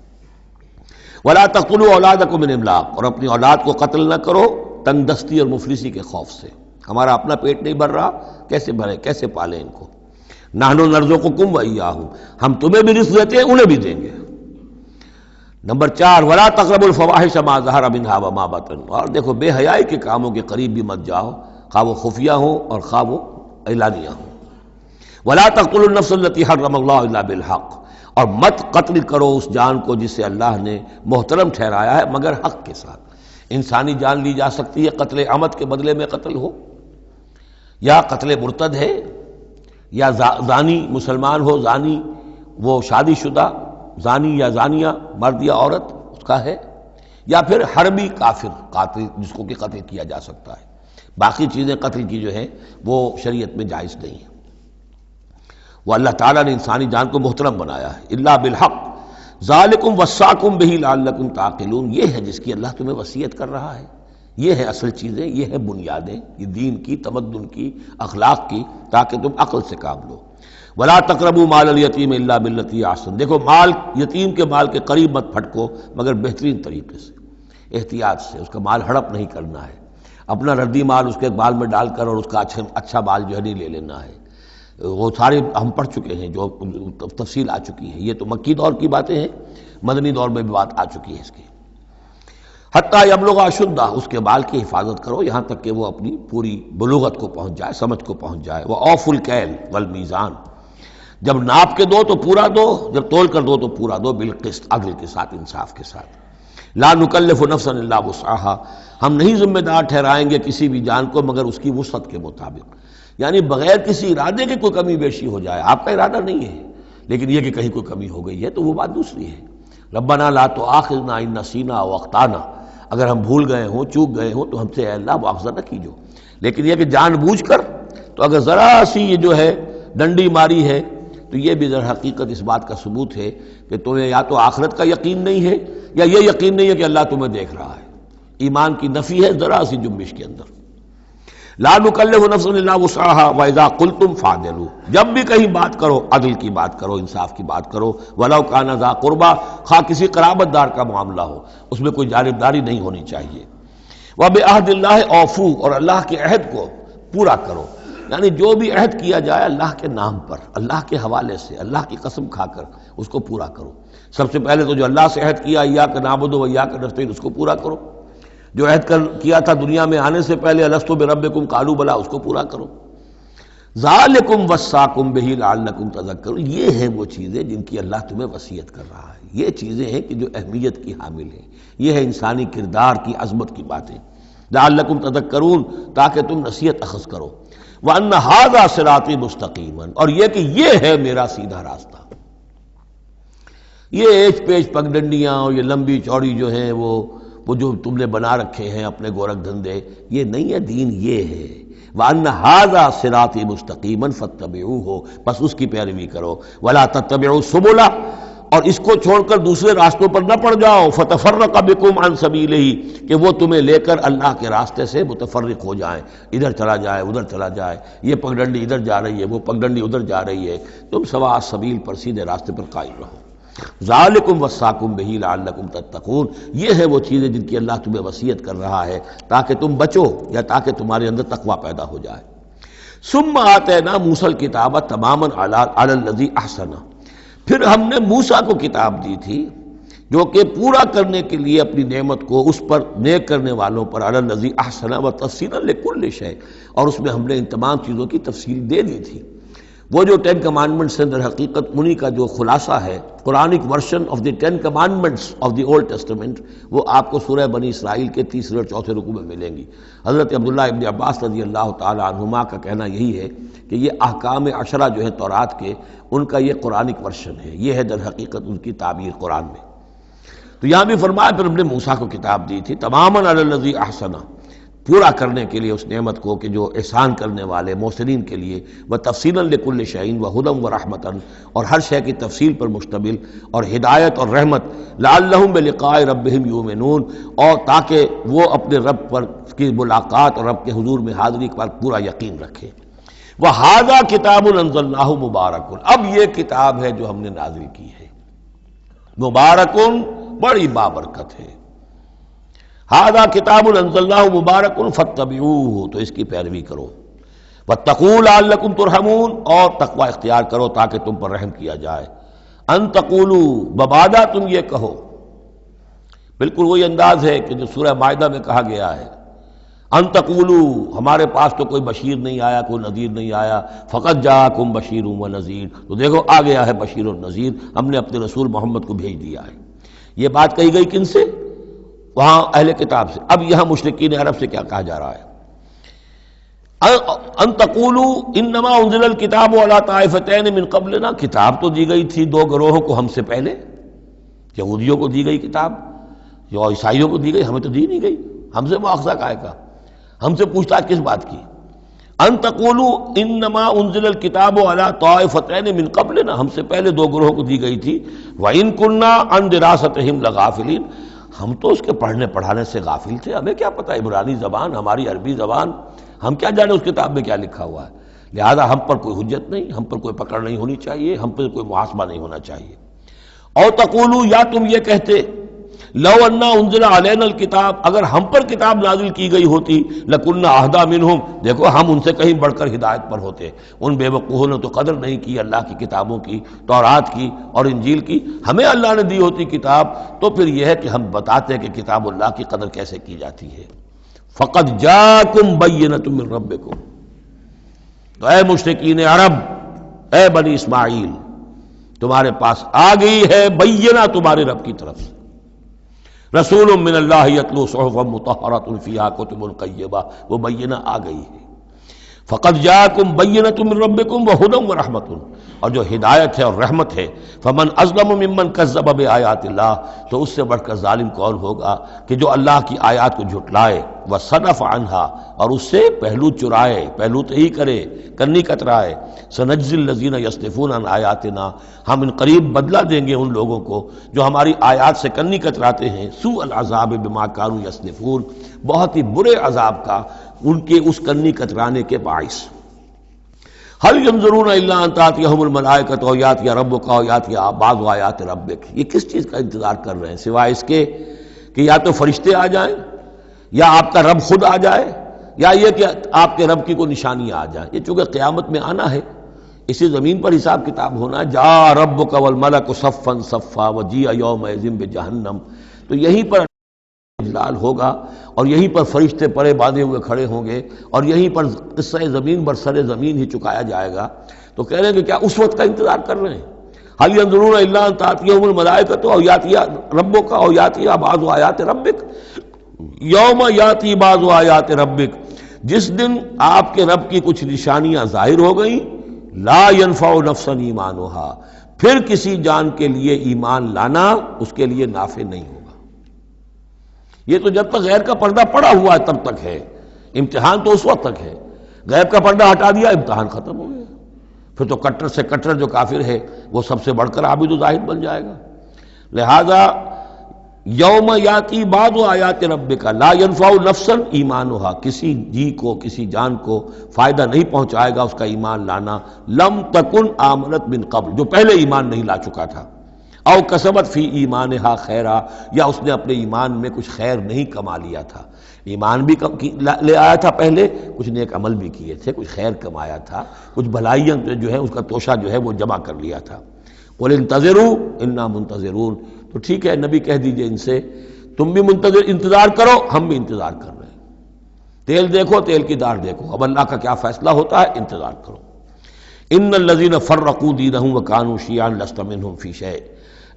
ولا تقتلوا اولادکم من املاق، اور اپنی اولاد کو قتل نہ کرو تنگ دستی اور مفلسی کے خوف سے۔ ہمارا اپنا پیٹ نہیں بھر رہا، کیسے بھرے، کیسے پالیں ان کو۔ نحن نرزقکم وایاہم، ہم تمہیں بھی رزق دیتے ہیں انہیں بھی دیں گے۔ نمبر 4 ولا تقربوا الفواحش ما ظہر منها وما بطن، اور دیکھو بے حیائی کے کاموں کے قریب بھی مت جاؤ، خواہ وہ خفیہ ہوں اور خواہ وہ اعلانیہ ہوں۔ ولا تقتلوا النفس التي حرم الله الا بالحق، اور مت قتل کرو اس جان کو جسے اللہ نے محترم ٹھہرایا ہے مگر حق کے ساتھ۔ انسانی جان لی جا سکتی ہے قتل عمد کے بدلے میں قتل ہو، یا قتل مرتد ہے، یا زانی مسلمان ہو، زانی وہ شادی شدہ زانی یا زانیہ مرد یا عورت اس کا ہے، یا پھر حربی کافر قاتل جس کو کہ قتل کیا جا سکتا ہے۔ باقی چیزیں قتل کی جو ہیں وہ شریعت میں جائز نہیں ہیں۔ وہ اللہ تعالیٰ نے انسانی جان کو محترم بنایا ہے۔ الا بالحق ذالکم وصاکم بہ لعلکم تعقلون، یہ ہے جس کی اللہ تمہیں وصیت کر رہا ہے، یہ ہے اصل چیزیں، یہ ہے بنیادیں، یہ دین کی، تمدن کی، اخلاق کی، تاکہ تم عقل سے کام لو۔ ولا تقربوا مال الیتیم الا بالتی احسن، دیکھو مال یتیم کے مال کے قریب مت پھٹکو مگر بہترین طریقے سے، احتیاط سے، اس کا مال ہڑپ نہیں کرنا ہے، اپنا ردی مال اس کے مال میں ڈال کر اور اس کا اچھا مال جو ہے نہیں لے لینا ہے۔ وہ سارے ہم پڑھ چکے ہیں، جو تفصیل آ چکی ہے، یہ تو مکی دور کی باتیں ہیں، مدنی دور میں بھی بات آ چکی ہے اس کی۔ حتیٰ یبلغ اشدہ، اس کے مال کی حفاظت کرو یہاں تک کہ وہ اپنی پوری بلوغت کو پہنچ جائے، سمجھ کو پہنچ جائے۔ وہ اوفوا الکیل والمیزان، جب ناپ کے دو تو پورا دو، جب تول کر دو تو پورا دو، بالقسط، عدل کے ساتھ، انصاف کے ساتھ۔ لا نکلف نفسا الا وسعها، ہم نہیں ذمہ دار ٹھہرائیں گے کسی بھی جان کو مگر اس کی وسعت کے مطابق، یعنی بغیر کسی ارادے کے کوئی کمی بیشی ہو جائے، آپ کا ارادہ نہیں ہے لیکن یہ کہ کہیں کوئی کمی ہو گئی ہے تو وہ بات دوسری ہے۔ ربنا لا تؤاخذنا ان نسینا او اخطانا، اگر ہم بھول گئے ہوں، چوک گئے ہوں تو ہم سے اے اللہ مؤاخذہ نہ کیجو، لیکن یہ کہ جان بوجھ کر، تو اگر ذرا سی یہ جو ہے ڈنڈی ماری ہے تو یہ بھی در حقیقت اس بات کا ثبوت ہے کہ تمہیں یا تو آخرت کا یقین نہیں ہے یا یہ یقین نہیں ہے کہ اللہ تمہیں دیکھ رہا ہے۔ ایمان کی نفی ہے ذرا سی جنبش کے اندر۔ لا نکلف نفسا الا وسعها واذا قلتم فاعدلوا، جب بھی کہیں بات کرو عدل کی بات کرو، انصاف کی بات کرو، ولو کان ذا قربا، خواہ کسی قرابت دار کا معاملہ ہو، اس میں کوئی جانبداری نہیں ہونی چاہیے۔ وبعہد اللہ اوفوا، اور اللہ کے عہد کو پورا کرو، یعنی جو بھی عہد کیا جائے اللہ کے نام پر، اللہ کے حوالے سے، اللہ کی قسم کھا کر اس کو پورا کرو۔ سب سے پہلے تو جو اللہ سے عہد کیا ایاک نعبد و ایاک نستعین، اس کو پورا کرو۔ جو عہد کیا تھا دنیا میں آنے سے پہلے الست بربکم قالوا بلی، اس کو پورا کرو۔ ذالکم وصاکم بہ لعلکم تذکرون، یہ ہیں وہ چیزیں جن کی اللہ تمہیں وصیت کر رہا ہے، یہ چیزیں ہیں کہ جو اہمیت کی حامل ہیں، یہ ہے انسانی کردار کی عظمت کی باتیں۔ لعلکم تذکرون، تاکہ تم نصیحت اخذ کرو۔ وَأَنَّ هَذَا صِرَاطِي مُسْتَقِيمًا، اور یہ کہ یہ ہے میرا سیدھا راستہ۔ یہ ایج پیچ پگڈنڈیاں اور یہ لمبی چوڑی جو ہیں وہ جو تم نے بنا رکھے ہیں اپنے گورکھ دھندے، یہ نہیں ہے دین، یہ ہے وَأَنَّ هَذَا صِرَاطِي مُسْتَقِيمًا فَاتَّبِعُوهُ، بس اس کی پیروی کرو۔ وَلَا تَتَّبِعُوا السُّبُلَ، اور اس کو چھوڑ کر دوسرے راستوں پر نہ پڑ جاؤ، فَتَفَرَّقَ بِكُمْ عَنْ سَبِيلِهِ، کہ وہ تمہیں لے کر اللہ کے راستے سے متفرق ہو جائیں، ادھر چلا جائے ادھر چلا جائے، یہ پگڈنڈی ادھر جا رہی ہے وہ پگڈنڈی ادھر جا رہی ہے، تم سواء السبیل پر سیدھے راستے پر قائم رہو۔ ذالکم وصاکم بہ لعلکم تتقون، یہ ہے وہ چیزیں جن کی اللہ تمہیں وصیت کر رہا ہے تاکہ تم بچو، یا تاکہ تمہارے اندر تقوی پیدا ہو جائے۔ ثم آتینا موسیٰ الکتاب تماما علی الذی احسن، پھر ہم نے موسیٰ کو کتاب دی تھی جو کہ پورا کرنے کے لیے اپنی نعمت کو اس پر نیک کرنے والوں پر، علی الذی احسن وتفصیلا لکل شیء، اور اس میں ہم نے ان تمام چیزوں کی تفصیل دے دی تھی۔ وہ جو 10 کمانڈمنٹس ہیں در حقیقت انہی کا جو خلاصہ ہے، Quranic version of the 10 commandments of the old testament, وہ آپ کو سورہ بنی اسرائیل کے 3 اور 4 رکوع میں ملیں گی۔ حضرت عبداللہ ابن عباس رضی اللہ تعالی عنہما کا کہنا یہی ہے کہ یہ احکام عشرہ جو ہیں تورات کے، ان کا یہ قرآنک ورژن ہے، یہ ہے در حقیقت ان کی تعبیر قرآن میں۔ تو یہاں بھی فرمایا پھر ہم نے موسیٰ کو کتاب دی تھی تماما علی الذی احسن، پورا کرنے کے لیے اس نعمت کو کہ جو احسان کرنے والے محسنین کے لیے، وتفصیلا لکل شیء وہدی ورحمۃ، اور ہر شے کی تفصیل پر مشتمل اور ہدایت اور رحمت، لعلہم بلقاء ربہم یؤمنون، اور تاکہ وہ اپنے رب پر کی ملاقات اور رب کے حضور میں حاضری پر پورا یقین رکھیں۔ وہذا کتاب انزلناہ مبارک، اب یہ کتاب ہے جو ہم نے نازل کی ہے، مبارکن، بڑی بابرکت ہے۔ ھذا کتاب انزلناہ مبارک فاتبعوہ، تو اس کی پیروی کرو۔ واتقوا لعلکم ترحمون، اور تقوی اختیار کرو تاکہ تم پر رحم کیا جائے۔ ان تقولوا، ببادہ تم یہ کہو، بالکل وہی انداز ہے کہ جو سورہ مائدہ میں کہا گیا ہے، ان تقولوا، ہمارے پاس تو کوئی بشیر نہیں آیا، کوئی نذیر نہیں آیا، فقط جاءکم بشیر و نذیر، تو دیکھو آ گیا ہے بشیر اور نذیر، ہم نے اپنے رسول محمد کو بھیج دیا ہے۔ یہ بات کہی گئی کن سے؟ وہاں اہل کتاب سے۔ اب یہاں مشرکین عرب سے کیا کہا جا رہا ہے؟ ان تقولوا انما انزل الکتاب علی طائفتین من قبلنا، کتاب تو دی گئی تھی 2 گروہوں کو ہم سے پہلے، یہودیوں کو دی گئی کتاب، جو عیسائیوں کو دی گئی، ہمیں تو دی نہیں گئی، ہم سے مواخذہ کائے کا، ہم سے پوچھتاچھ کس بات کی؟ ان تقولوا انما انزل الکتاب علی طائفتین من قبلنا، ہم سے پہلے 2 گروہوں کو دی گئی تھی، وان كنا عن دراستہم لغافلین، ہم تو اس کے پڑھنے پڑھانے سے غافل تھے، ہمیں کیا پتہ عبرانی زبان، ہماری عربی زبان، ہم کیا جانے اس کتاب میں کیا لکھا ہوا ہے، لہذا ہم پر کوئی حجت نہیں، ہم پر کوئی پکڑ نہیں ہونی چاہیے، ہم پر کوئی محاسبہ نہیں ہونا چاہیے۔ اور تقولوا، یا تم یہ کہتے، لو انا انزل علینا الکتاب، اگر ہم پر کتاب نازل کی گئی ہوتی، لکنا اہدی منہم، دیکھو ہم ان سے کہیں بڑھ کر ہدایت پر ہوتے۔ ان بے وقوفوں نے تو قدر نہیں کی اللہ کی کتابوں کی، تورات کی اور انجیل کی، ہمیں اللہ نے دی ہوتی کتاب تو پھر یہ ہے کہ ہم بتاتے کہ کتاب اللہ کی قدر کیسے کی جاتی ہے۔ فقد جاءکم بینۃ من ربکم، تو اے مشرکین عرب، اے بنی اسماعیل، تمہارے پاس آ گئی ہے بینہ تمہارے رب کی طرف سے، رسول من اللہ یتلو صحفا مطہرۃ فیہا کتب قیمہ، وہ بینہ آ گئی ہے۔ فقد جاءکم بینۃ من ربکم وہدی ورحمۃ، اور جو ہدایت ہے اور رحمت ہے، فمن اظلم ممن کذب بآیات اللہ، تو اس سے بڑھ کر ظالم کون ہوگا کہ جو اللہ کی آیات کو جھٹلائے، وصدف عنہا، اور اس سے پہلو چرائے، پہلو تہی کرے، کنی کترائے۔ سنجزی الذین یصدفون عن آیاتنا، ہم ان قریب بدلہ دیں گے ان لوگوں کو جو ہماری آیات سے کنی کتراتے ہیں، سوء العذاب بما کانوا یصدفون، بہت ہی برے عذاب کا ان کے اس کنی کترانے کے باعث۔ هل ينظرون الا ان تاتيهم الملائکۃ او یاتی ربک او یاتی بعض آیات ربک، یہ کس چیز کا انتظار کر رہے ہیں سوائے اس کے کہ یا تو فرشتے آ جائیں، یا آپ کا رب خود آ جائے، یا یہ کہ آپ کے رب کی کوئی نشانی آ جائے۔ یہ چونکہ قیامت میں آنا ہے، اسی زمین پر حساب کتاب ہونا ہے، جاء ربک والملک صفا صفا وجیء یومئذ بجہنم، تو یہیں پر اجلال ہوگا اور یہیں پر فرشتے پرے باندھے ہوئے کھڑے ہوں گے، اور یہیں پر قصہ زمین بر سر زمین ہی چکایا جائے گا۔ تو کہہ رہے ہیں کہ کیا اس وقت کا انتظار کر رہے ہیں؟ هل ينظرون الا ان تاتيهم الملائکۃ او یاتی ربک او یاتی بعض آیات ربک، یوم یاتی بعض آیات ربک، جس دن آپ کے رب کی کچھ نشانیاں ظاہر ہو گئیں، لا ينفع نفسا ایمانها، پھر کسی جان کے لیے ایمان لانا اس کے لیے نافع نہیں ہوگا۔ یہ تو جب تک غیر کا پردہ پڑا ہوا ہے تب تک ہے، امتحان تو اس وقت تک ہے، غیب کا پردہ ہٹا دیا امتحان ختم ہو گیا، پھر تو کٹر سے کٹر جو کافر ہے وہ سب سے بڑھ کر عابد و زاہد بن جائے گا۔ لہذا یوم یاتی بعض آیات ربک لا ينفع نفسا ایمانها، کسی جی کو کسی جان کو فائدہ نہیں پہنچائے گا اس کا ایمان لانا، لم تکن آمنت من قبل، جو پہلے ایمان نہیں لا چکا تھا، او کسبت فی ایمانها خیرا، یا اس نے اپنے ایمان میں کچھ خیر نہیں کما لیا تھا، ایمان بھی لے آیا تھا پہلے، کچھ نیک عمل بھی کیے تھے، کچھ خیر کمایا تھا، کچھ بھلائیاں جو ہے اس کا توشہ جو ہے وہ جمع کر لیا تھا۔ قل انتظروا انا منتظرون، تو ٹھیک ہے نبی کہہ دیجئے ان سے تم بھی انتظار کرو، ہم بھی انتظار کر رہے ہیں، تیل دیکھو تیل کی دار دیکھو، اب اللہ کا کیا فیصلہ ہوتا ہے انتظار کرو۔ ان الذین فرقوا دینہم وکانوا شیعا لست منہم فی شیء،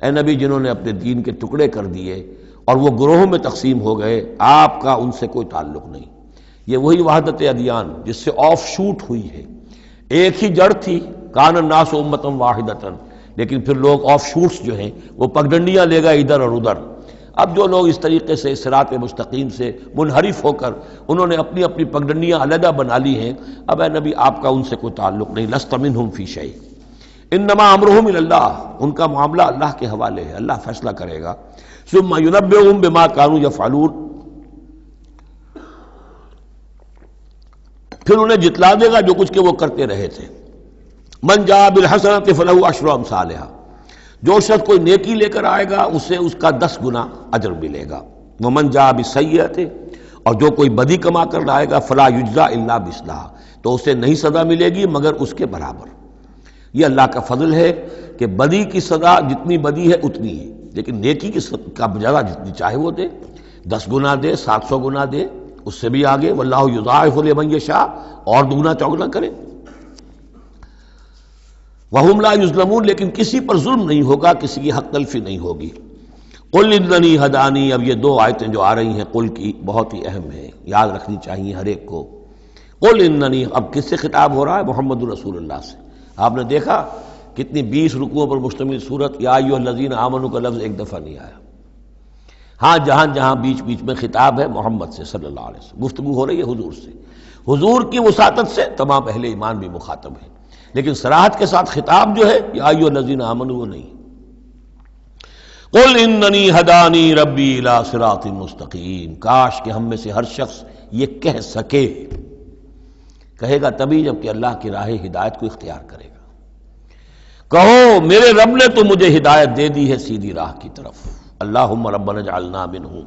اے نبی جنہوں نے اپنے دین کے ٹکڑے کر دیے اور وہ گروہوں میں تقسیم ہو گئے، آپ کا ان سے کوئی تعلق نہیں۔ یہ وہی وحدت ادیان جس سے آف شوٹ ہوئی ہے، ایک ہی جڑ تھی، کان الناس امۃ واحدۃ، لیکن پھر لوگ آف شوٹس جو ہیں وہ پگڈنڈیاں لے گئے ادھر اور ادھر۔ اب جو لوگ اس طریقے سے صراط مستقیم سے منحرف ہو کر انہوں نے اپنی اپنی پگڈنڈیاں علیحدہ بنا لی ہیں، اب اے نبی آپ کا ان سے کوئی تعلق نہیں، لست منہم فی شیء، انما امرہم الی اللہ، ان کا معاملہ اللہ کے حوالے ہے، اللہ فیصلہ کرے گا۔ ثم ینبئہم بما کانوا یفعلون، پھر انہیں جتلا دے گا جو کچھ کہ وہ کرتے رہے تھے۔ من جاء بالحسنۃ فلہ عشر امثالھا، جو شخص کوئی نیکی لے کر آئے گا اسے اس کا 10 گنا اجر ملے گا۔ ومن جاء بالسیئۃ، اور جو کوئی بدی کما کر لائے گا فلا یجزا الا مثلھا، تو اسے نہیں سزا ملے گی مگر اس کے برابر۔ یہ اللہ کا فضل ہے کہ بدی کی سزا جتنی بدی ہے اتنی ہے، لیکن نیکی کی کا جزا جتنی چاہے وہ دے، 10 گنا دے، 700 گنا دے، اس سے بھی آگے، واللہ یضاعف لمن یشاء، اور دگنا چوگنا کرے۔ وہم لا یظلمون، لیکن کسی پر ظلم نہیں ہوگا، کسی کی حق تلفی نہیں ہوگی۔ قل اننی ہدانی، اب یہ 2 آیتیں جو آ رہی ہیں قل کی بہت ہی اہم ہیں، یاد رکھنی چاہیے ہر ایک کو۔ قل اننی، اب کس سے خطاب ہو رہا ہے؟ محمد رسول اللہ سے۔ آپ نے دیکھا کتنی 20 رکوعوں پر مشتمل سورت یا ایھا الذین آمنوا کا لفظ ایک دفعہ نہیں آیا۔ ہاں جہاں جہاں بیچ بیچ میں خطاب ہے محمد سے صلی اللہ علیہ وسلم، گفتگو ہو رہی ہے حضور سے، حضور کی وساطت سے تمام اہل ایمان بھی مخاطب ہیں، لیکن صراحت کے ساتھ خطاب جو ہے یا ایھا الذین آمنوا وہ نہیں۔ قل اننی ہدانی ربی الی صراط مستقیم، کاش کہ ہم میں سے ہر شخص یہ کہہ سکے، کہے گا تبھی جب کہ اللہ کی راہ ہدایت کو اختیار کرے گا۔ کہو میرے رب نے تو مجھے ہدایت دے دی ہے سیدھی راہ کی طرف، اللہم ربنا اجعلنا منہم۔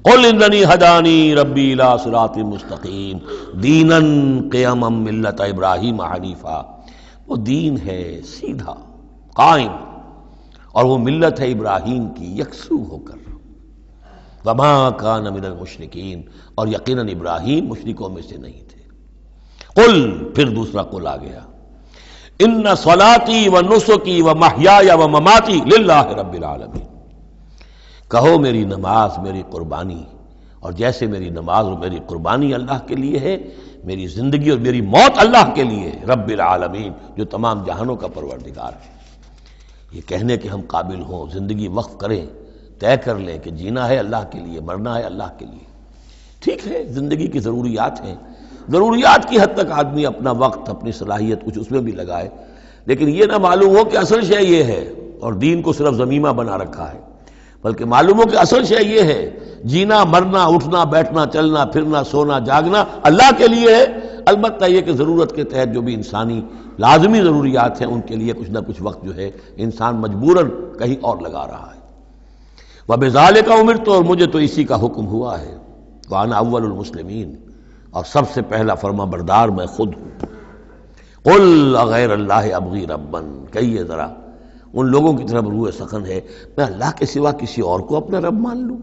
قل اننی ہدانی ربی الی صراط مستقیم دینا قیما ملت ابراہیم حنیفا، وہ دین ہے سیدھا قائم، اور وہ ملت ہے ابراہیم کی یکسو ہو کر، وما کان من المشرکین، اور یقیناً ابراہیم مشرکوں میں سے نہیں تھے۔ قل، پھر دوسرا قل آ گیا، ان صلاتی و نسکی و محیای و مماتی للہ رب العالمین، کہو میری نماز میری قربانی، اور جیسے میری نماز اور میری قربانی اللہ کے لیے ہے، میری زندگی اور میری موت اللہ کے لیے ہے، رب العالمین جو تمام جہانوں کا پروردگار ہے۔ یہ کہنے کہ ہم قابل ہوں، زندگی وقف کریں، طے کر لیں کہ جینا ہے اللہ کے لیے، مرنا ہے اللہ کے لیے، ٹھیک ہے، زندگی کی ضروریات ہیں، ضروریات کی حد تک آدمی اپنا وقت اپنی صلاحیت کچھ اس میں بھی لگائے، لیکن یہ نہ معلوم ہو کہ اصل شے یہ ہے اور دین کو صرف ضمیمہ بنا رکھا ہے، بلکہ معلوم ہو کہ اصل شے یہ ہے، جینا مرنا اٹھنا بیٹھنا چلنا پھرنا سونا جاگنا اللہ کے لیے ہے، البتہ یہ کہ ضرورت کے تحت جو بھی انسانی لازمی ضروریات ہیں ان کے لیے کچھ نہ کچھ وقت جو ہے انسان مجبوراً کہیں اور لگا رہا ہے۔ وَبِذَالِكَ أُمِرْتُ، اور مجھے تو اسی کا حکم ہوا ہے، وَأَنَا أَوَّلُ الْمُسْلِمِينَ، اور سب سے پہلا فرما بردار میں خود ہوں۔ قل اغیر اللہ ابغی ربا، کہیے ذرا ان لوگوں کی طرف روح سخن ہے، میں اللہ کے سوا کسی اور کو اپنا رب مان لوں؟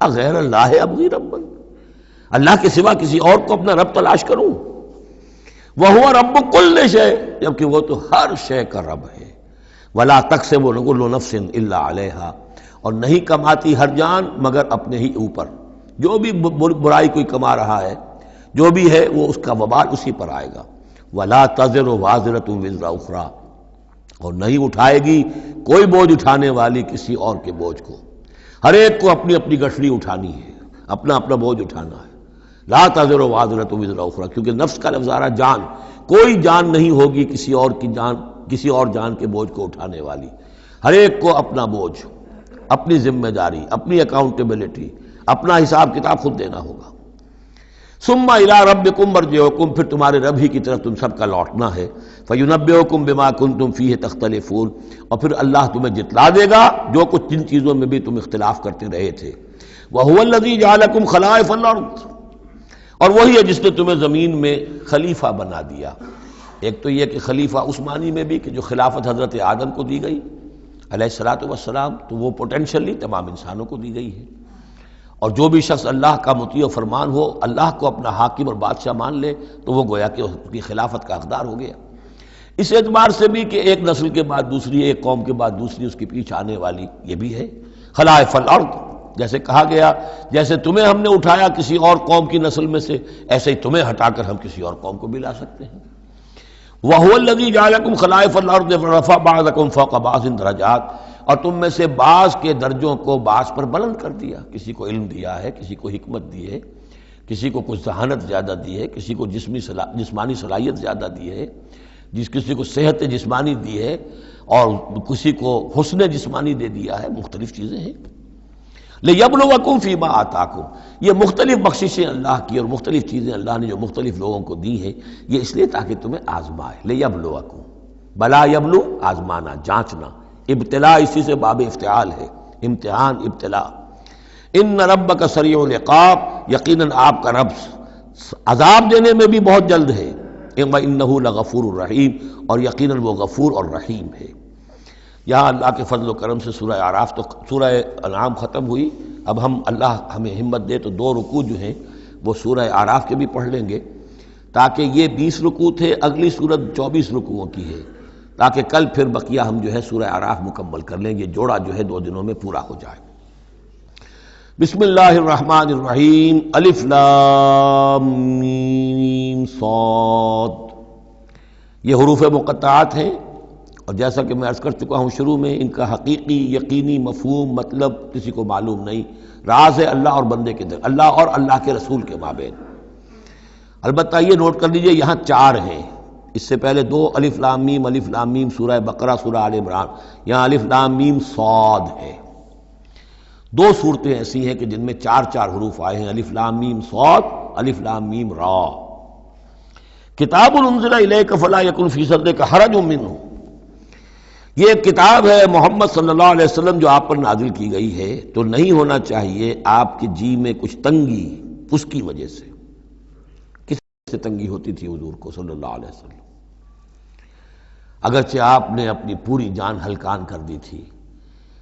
اغیر اللہ ابغی ربا، اللہ کے سوا کسی اور کو اپنا رب تلاش کروں؟ وَهُوَ رَبُّ كُلِّ شَيْءٍ، جبکہ وہ تو ہر شے کا رب ہے۔ وَلَا تَكْسِبُ كُلُّ نَفْسٍ إِلَّا عَلَيْهَا، اور نہیں کماتی ہر جان مگر اپنے ہی اوپر، جو بھی برائی کوئی کما رہا ہے، جو بھی ہے وہ اس کا وبال اسی پر آئے گا۔ وَلَا تَزِرُ وَازِرَةٌ وِزْرَ أُخْرَىٰ، اور نہیں اٹھائے گی کوئی بوجھ اٹھانے والی کسی اور کے بوجھ کو۔ ہر ایک کو اپنی اپنی گٹھڑی اٹھانی ہے، اپنا اپنا بوجھ اٹھانا ہے۔ لا تَزِرُ وَازِرَةٌ وِزْرَ أُخْرَىٰ، کیونکہ نفس کا لفظ آ رہا جان، کوئی جان نہیں ہوگی کسی اور کی جان، کسی اور جان کے بوجھ کو اٹھانے والی۔ ہر ایک کو اپنا بوجھ، اپنی ذمہ داری، اپنی اکاؤنٹیبلٹی، اپنا حساب کتاب خود دینا ہوگا۔ ثم الی ربکم مرجعکم، پھر تمہارے رب ہی کی طرف تم سب کا لوٹنا ہے۔ فینبئکم بما کنتم فیہ تختلفون، اور پھر اللہ تمہیں جتلا دے گا جو کچھ جن چیزوں میں بھی تم اختلاف کرتے رہے تھے۔ وہو الذی جعلکم خلائف الارض، اور وہی ہے جس نے تمہیں زمین میں خلیفہ بنا دیا۔ ایک تو یہ کہ خلیفہ اس معنی میں بھی کہ جو خلافت حضرت آدم کو دی گئی علیہ الصلوۃ والسلام، تو وہ پوٹینشلی تمام انسانوں کو دی گئی ہے، اور جو بھی شخص اللہ کا مطیع و فرمان ہو، اللہ کو اپنا حاکم اور بادشاہ مان لے، تو وہ گویا کہ اس کی خلافت کا حقدار ہو گیا۔ اس اعتبار سے بھی کہ ایک نسل کے بعد دوسری، ایک قوم کے بعد دوسری اس کے پیچھے آنے والی، یہ بھی ہے خلائف الارض۔ جیسے کہا گیا جیسے تمہیں ہم نے اٹھایا کسی اور قوم کی نسل میں سے، ایسے ہی تمہیں ہٹا کر ہم کسی اور قوم کو بھی لا سکتے ہیں۔ وَهُوَ الَّذِي جَعَلَكُمْ خَلَائِفَ الْأَرْضِ وَرَفَعَ بَعْضَكُمْ فَوْقَ بَعْضٍ دَرَجَاتٍ، اور تم میں سے بعض کے درجوں کو بعض پر بلند کر دیا۔ کسی کو علم دیا ہے، کسی کو حکمت دی ہے، کسی کو کچھ ذہانت زیادہ دی ہے، کسی کو جسمانی صلاحیت زیادہ دی ہے، کسی کو صحت جسمانی دی ہے، اور کسی کو حسن جسمانی دے دیا ہے، مختلف چیزیں ہیں۔ لِيَبْلُوَكُمْ فِي مَا آتَاكُمْ، یہ مختلف بخششیں اللہ کی اور مختلف چیزیں اللہ نے جو مختلف لوگوں کو دی ہیں، یہ اس لیے تاکہ تمہیں آزمائے۔ لِيَبْلُوَكُمْ، بلا یبلو آزمانا، جانچنا، ابتلاء اسی سے باب افتعال ہے، امتحان، ابتلاء۔ ان ربک سریع العقاب، یقیناً آپ کا رب عذاب دینے میں بھی بہت جلد ہے۔ وَإِنَّهُ لَغَفُورٌ الرحیم، اور یقیناً وہ غفور اور رحیم ہے۔ یہاں اللہ کے فضل و کرم سے سورہ اعراف تو سورہ انعام ختم ہوئی۔ اب ہم اللہ ہمیں ہمت دے تو 2 رکوع جو ہیں وہ سورہ اعراف کے بھی پڑھ لیں گے، تاکہ یہ 20 رکوع تھے، اگلی سورت 24 رکوعوں کی ہے، تاکہ کل پھر بقیہ ہم جو ہے سورہ اعراف مکمل کر لیں گے، جوڑا جو ہے 2 دنوں میں پورا ہو جائے۔ بسم اللہ الرحمن الرحیم، الف لام میم صاد، یہ حروف مقطعات ہیں، اور جیسا کہ میں عرض کر چکا ہوں شروع میں، ان کا حقیقی یقینی مفہوم مطلب کسی کو معلوم نہیں، راز ہے اللہ اور بندے کے درمیان، اللہ اور اللہ کے رسول کے مابین۔ البتہ یہ نوٹ کر لیجئے یہاں 4 ہیں، اس سے پہلے 2 الف لام میم سورہ بقرہ، سورہ آل عمران، یہاں الف لام میم صاد ہے۔ 2 صورتیں ایسی ہیں کہ جن میں 4 حروف آئے ہیں، الف لام میم صاد، الف لام میم را۔ کتاب انزل الیک فلا یکن فی صدرک حرج منہ، یہ ایک کتاب ہے محمد صلی اللہ علیہ وسلم جو آپ پر نازل کی گئی ہے، تو نہیں ہونا چاہیے آپ کے جی میں کچھ تنگی اس کی وجہ سے۔ کس سے تنگی ہوتی تھی حضور کو صلی اللہ علیہ وسلم؟ اگرچہ آپ نے اپنی پوری جان ہلکان کر دی تھی،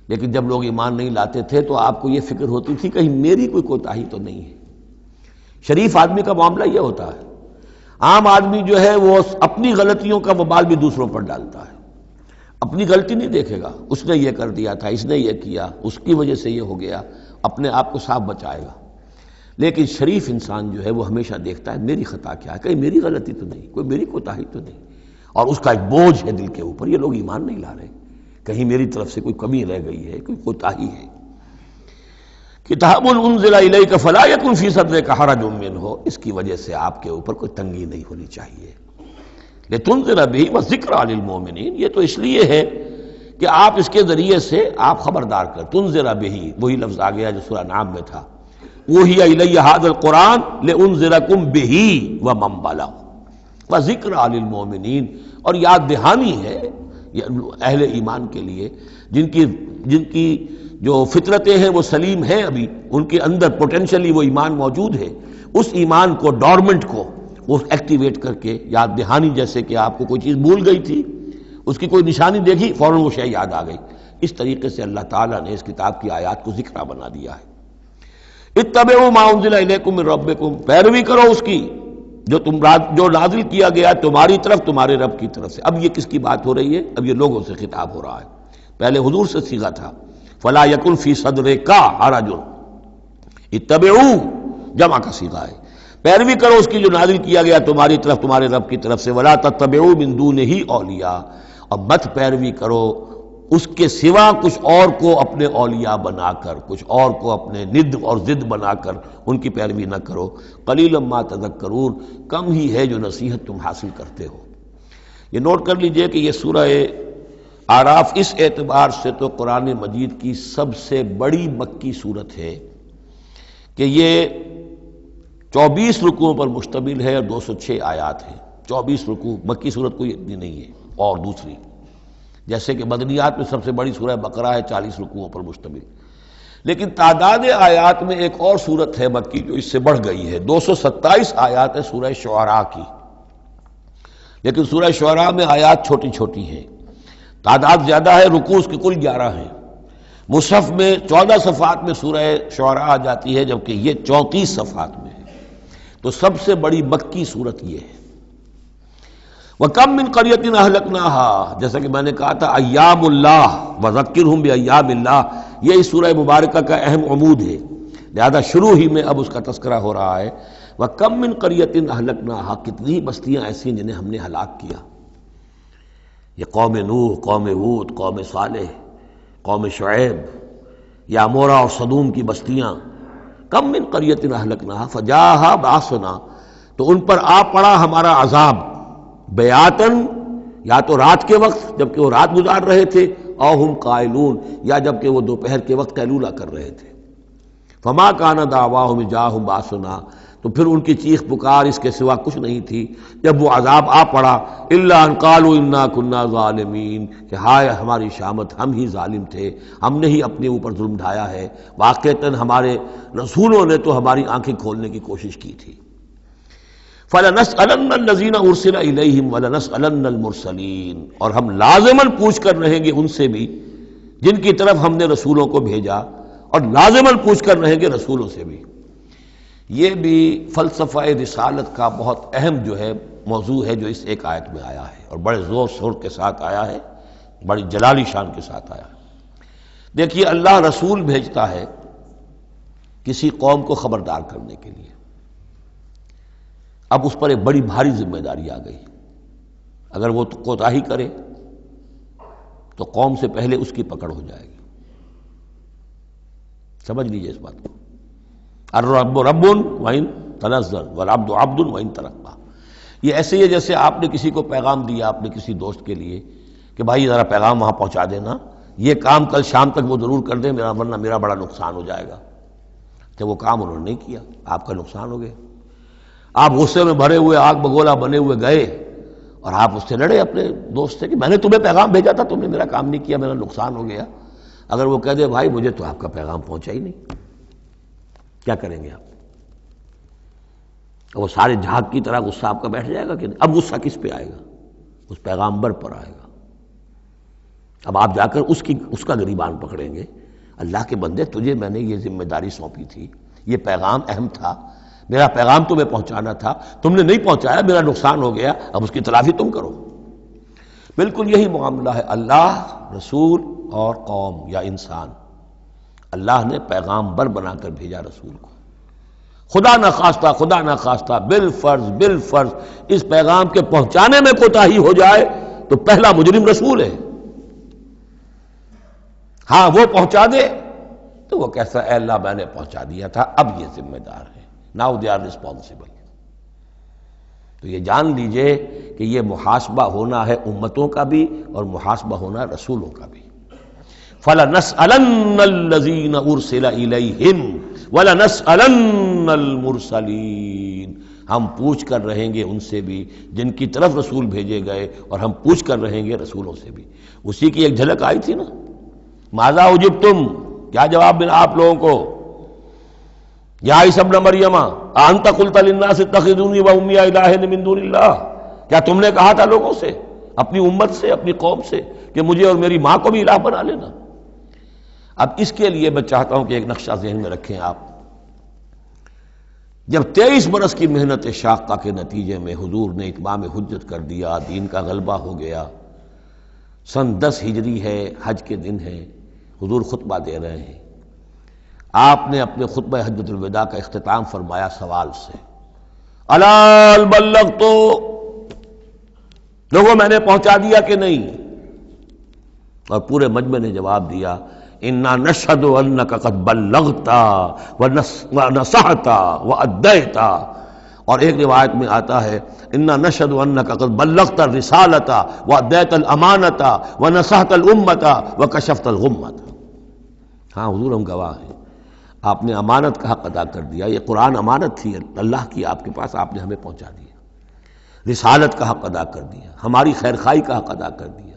لیکن جب لوگ ایمان نہیں لاتے تھے تو آپ کو یہ فکر ہوتی تھی کہیں میری کوئی کوتاہی تو نہیں ہے۔ شریف آدمی کا معاملہ یہ ہوتا ہے، عام آدمی جو ہے وہ اپنی غلطیوں کا وبال بھی دوسروں پر ڈالتا ہے، اپنی غلطی نہیں دیکھے گا، اس نے یہ کر دیا تھا، اس نے یہ کیا، اس کی وجہ سے یہ ہو گیا، اپنے آپ کو صاف بچائے گا۔ لیکن شریف انسان جو ہے وہ ہمیشہ دیکھتا ہے میری خطا کیا ہے، کہیں میری غلطی تو نہیں، کوئی میری کوتاہی تو نہیں، اور اس کا ایک بوجھ ہے دل کے اوپر، یہ لوگ ایمان نہیں لا رہے، کہیں میری طرف سے کوئی کمی رہ گئی ہے، کوئی کوتاہی ہے۔ کتاب انزل الیک فلا یکن فی صدرک حرج منہ، اس کی وجہ سے آپ کے اوپر کوئی تنگی نہیں ہونی چاہیے۔ لتنذر بہ وذکریٰ للمؤمنین، یہ تو اس لیے ہے کہ آپ اس کے ذریعے سے آپ خبردار کر، تنذر بہ، وہی لفظ آ گیا جو سورہ نام میں تھا، اوحی الی ھذا القرآن لانذرکم بہ ومن بلغ وذکریٰ للمؤمنین، اور یاد دہانی ہے اہل ایمان کے لیے جن کی جو فطرتیں ہیں وہ سلیم ہیں، ابھی ان کے اندر پوٹینشلی وہ ایمان موجود ہے، اس ایمان کو، ڈورمنٹ کو وہ ایکٹیویٹ کر کے، یاد دہانی جیسے کہ آپ کو کوئی چیز بھول گئی تھی، اس کی کوئی نشانی دیکھی فوراً وہ شے یاد آ گئی، اس طریقے سے اللہ تعالیٰ نے اس کتاب کی آیات کو ذکرہ بنا دیا ہے۔ اتبعوا ما انزل الیکم من ربکم، پیروی کرو اس کی جو نازل کیا گیا تمہاری طرف، تمہارے رب کی طرف سے۔ اب یہ کس کی بات ہو رہی ہے؟ اب یہ لوگوں سے خطاب ہو رہا ہے، پہلے حضور سے صیغہ تھا، فلا یکن فی صدرک حرج، اتبعو جمع کا صیغہ ہے، پیروی کرو اس کی جو نازل کیا گیا تمہاری طرف تمہارے رب کی طرف سے، ولا تتبعوا من دونہ اولیاء، اور مت پیروی کرو اس کے سوا کچھ اور کو اپنے اولیاء بنا کر، کچھ اور کو اپنے ند اور ضد بنا کر ان کی پیروی نہ کرو، قلیلا ما تذکرون، کم ہی ہے جو نصیحت تم حاصل کرتے ہو۔ یہ نوٹ کر لیجئے کہ یہ سورہ اعراف اس اعتبار سے تو قرآن مجید کی سب سے بڑی مکی صورت ہے کہ یہ 24 رکوعوں پر مشتمل ہے اور 206 آیات ہیں۔ 24 رکوع، مکی صورت کوئی اتنی نہیں ہے۔ اور دوسری جیسے کہ مدنیات میں سب سے بڑی سورہ بقرہ ہے، 40 رکوعوں پر مشتمل، لیکن تعداد آیات میں ایک اور سورت ہے مکی جو اس سے بڑھ گئی ہے، 227 آیات ہے سورہ شعراء کی، لیکن سورہ شعراء میں آیات چھوٹی چھوٹی ہیں، تعداد زیادہ ہے، رکوع اس کے کل 11 ہیں۔ مصحف میں 14 صفحات میں سورہ شعراء آ جاتی ہے، جبکہ یہ 34 صفحات میں ہے، تو سب سے بڑی مکی صورت یہ ہے۔ وَكَمْ مِنْ قَرْيَةٍ أَهْلَكْنَاهَا، جیسا کہ میں نے کہا تھا ایام اللہ وذکرہم بایام اللہ، یہ اس سورہ مبارکہ کا اہم عمود ہے، لہذا شروع ہی میں اب اس کا تذکرہ ہو رہا ہے۔ وَكَمْ مِنْ قَرْيَةٍ أَهْلَكْنَاهَا، کتنی بستیاں ایسی جنہیں ہم نے ہلاک کیا، یہ قوم نوح، قوم ہود، قوم صالح، قوم شعیب، یامورہ اور صدوم کی بستیاں۔ کم من قریۃ اہلکناہا فجاءھا باسنا، تو ان پر آ پڑا ہمارا عذاب، بیاتن، یا تو رات کے وقت جبکہ وہ رات گزار رہے تھے، او ہم قائلون، یا جبکہ وہ دوپہر کے وقت قیلولہ کر رہے تھے۔ فما کان دعواہم اذ جاءھم باسنا، تو پھر ان کی چیخ پکار اس کے سوا کچھ نہیں تھی جب وہ عذاب آ پڑا، الا ان قالوا انا کنا ظالمین، کہ ہائے ہماری شامت، ہم ہی ظالم تھے، ہم نے ہی اپنے اوپر ظلم ڈھایا ہے، واقعتاً ہمارے رسولوں نے تو ہماری آنکھیں کھولنے کی کوشش کی تھی۔ فَلَنَسْأَلَنَّ الَّذِينَ أُرْسِلَ إِلَيْهِمْ وَلَنَسْأَلَنَّ الْمُرْسَلِينَ، اور ہم لازماً پوچھ کر رہیں گے ان سے بھی جن کی طرف ہم نے رسولوں کو بھیجا، اور لازماً پوچھ کر رہیں گے رسولوں سے بھی۔ یہ بھی فلسفہ رسالت کا بہت اہم جو ہے موضوع ہے جو اس ایک آیت میں آیا ہے، اور بڑے زور شور کے ساتھ آیا ہے، بڑی جلالی شان کے ساتھ آیا ہے۔ دیکھیے اللہ رسول بھیجتا ہے کسی قوم کو خبردار کرنے کے لیے، اب اس پر ایک بڑی بھاری ذمہ داری آ گئی، اگر وہ کوتاہی کرے تو قوم سے پہلے اس کی پکڑ ہو جائے گی۔ سمجھ لیجیے اس بات کو، الرب رب وَإِن تنزل والعبد عبد وَإِن ترقى، یہ ایسے ہی ہے جیسے آپ نے کسی کو پیغام دیا اپنے کسی دوست کے لیے کہ بھائی ذرا پیغام وہاں پہنچا دینا، یہ کام کل شام تک وہ ضرور کر دیں، ورنہ میرا بڑا نقصان ہو جائے گا۔ کہ وہ کام انہوں نے نہیں کیا، آپ کا نقصان ہو گیا، آپ غصے میں بھرے ہوئے آگ بگولا بنے ہوئے گئے اور آپ اس سے لڑے اپنے دوست سے کہ میں نے تمہیں پیغام بھیجا تھا، تم نے میرا کام نہیں کیا، میرا نقصان ہو گیا۔ اگر وہ کہہ دے بھائی مجھے تو آپ کا پیغام پہنچا ہی نہیں، کیا کریں گے آپ؟ وہ سارے جھاگ کی طرح غصہ آپ کا بیٹھ جائے گا کہ نہیں؟ اب غصہ کس پہ آئے گا؟ اس پیغامبر پر آئے گا۔ اب آپ جا کر اس کا گریبان پکڑیں گے، اللہ کے بندے تجھے میں نے یہ ذمہ داری سونپی تھی، یہ پیغام اہم تھا، میرا پیغام تمہیں پہنچانا تھا، تم نے نہیں پہنچایا، میرا نقصان ہو گیا، اب اس کی تلافی تم کرو۔ بالکل یہی معاملہ ہے اللہ، رسول اور قوم یا انسان۔ اللہ نے پیغامبر بنا کر بھیجا رسول کو، خدا نہ خواستہ بالفرض اس پیغام کے پہنچانے میں کوتاہی ہو جائے تو پہلا مجرم رسول ہے۔ ہاں وہ پہنچا دے تو وہ کیسا، اے اللہ میں نے پہنچا دیا تھا، اب یہ ذمہ دار ہے، ناؤ دے آر ریسپانسبل۔ تو یہ جان لیجئے کہ یہ محاسبہ ہونا ہے امتوں کا بھی اور محاسبہ ہونا رسولوں کا بھی۔ فَلَنَسْأَلَنَّ الَّذِينَ أُرْسِلَ إِلَيْهِمْ وَلَنَسْأَلَنَّ الْمُرْسَلِينَ، ہم پوچھ کر رہیں گے ان سے بھی جن کی طرف رسول بھیجے گئے، اور ہم پوچھ کر رہیں گے رسولوں سے بھی۔ اسی کی ایک جھلک آئی تھی نا، ماذا اجبتم، کیا جواب ملا آپ لوگوں کو؟ یا عیسی ابن مریم انت قلت للناس اتخذونی وامي الہین من دون اللہ، کیا تم نے کہا تھا لوگوں سے، اپنی امت سے، اپنی قوم سے، کہ مجھے اور میری ماں کو بھی الہ بنا لینا؟ اب اس کے لیے میں چاہتا ہوں کہ ایک نقشہ ذہن میں رکھیں آپ۔ جب 23 برس کی محنت شاقہ کے نتیجے میں حضور نے اتمام حجت کر دیا، دین کا غلبہ ہو گیا، سن 10 ہجری ہے، حج کے دن ہے، حضور خطبہ دے رہے ہیں، آپ نے اپنے خطبہ حجۃ الوداع کا اختتام فرمایا سوال سے، الا بلغت، لوگوں میں نے پہنچا دیا کہ نہیں؟ اور پورے مجمع نے جواب دیا، انا نشہد انک قد بلغت ونصحت وادیت۔ اور ایک روایت میں آتا ہے انا نشہد انک قد بلغت الرسالۃ وادیت الامانۃ ونصحت الامۃ وکشفت الغمۃ۔ ہاں حضور ہم گواہ ہیں، آپ نے امانت کا حق ادا کر دیا، یہ قرآن امانت تھی اللہ کی آپ کے پاس، آپ نے ہمیں پہنچا دیا، رسالت کا حق ادا کر دیا، ہماری خیرخواہی کا حق ادا کر دیا،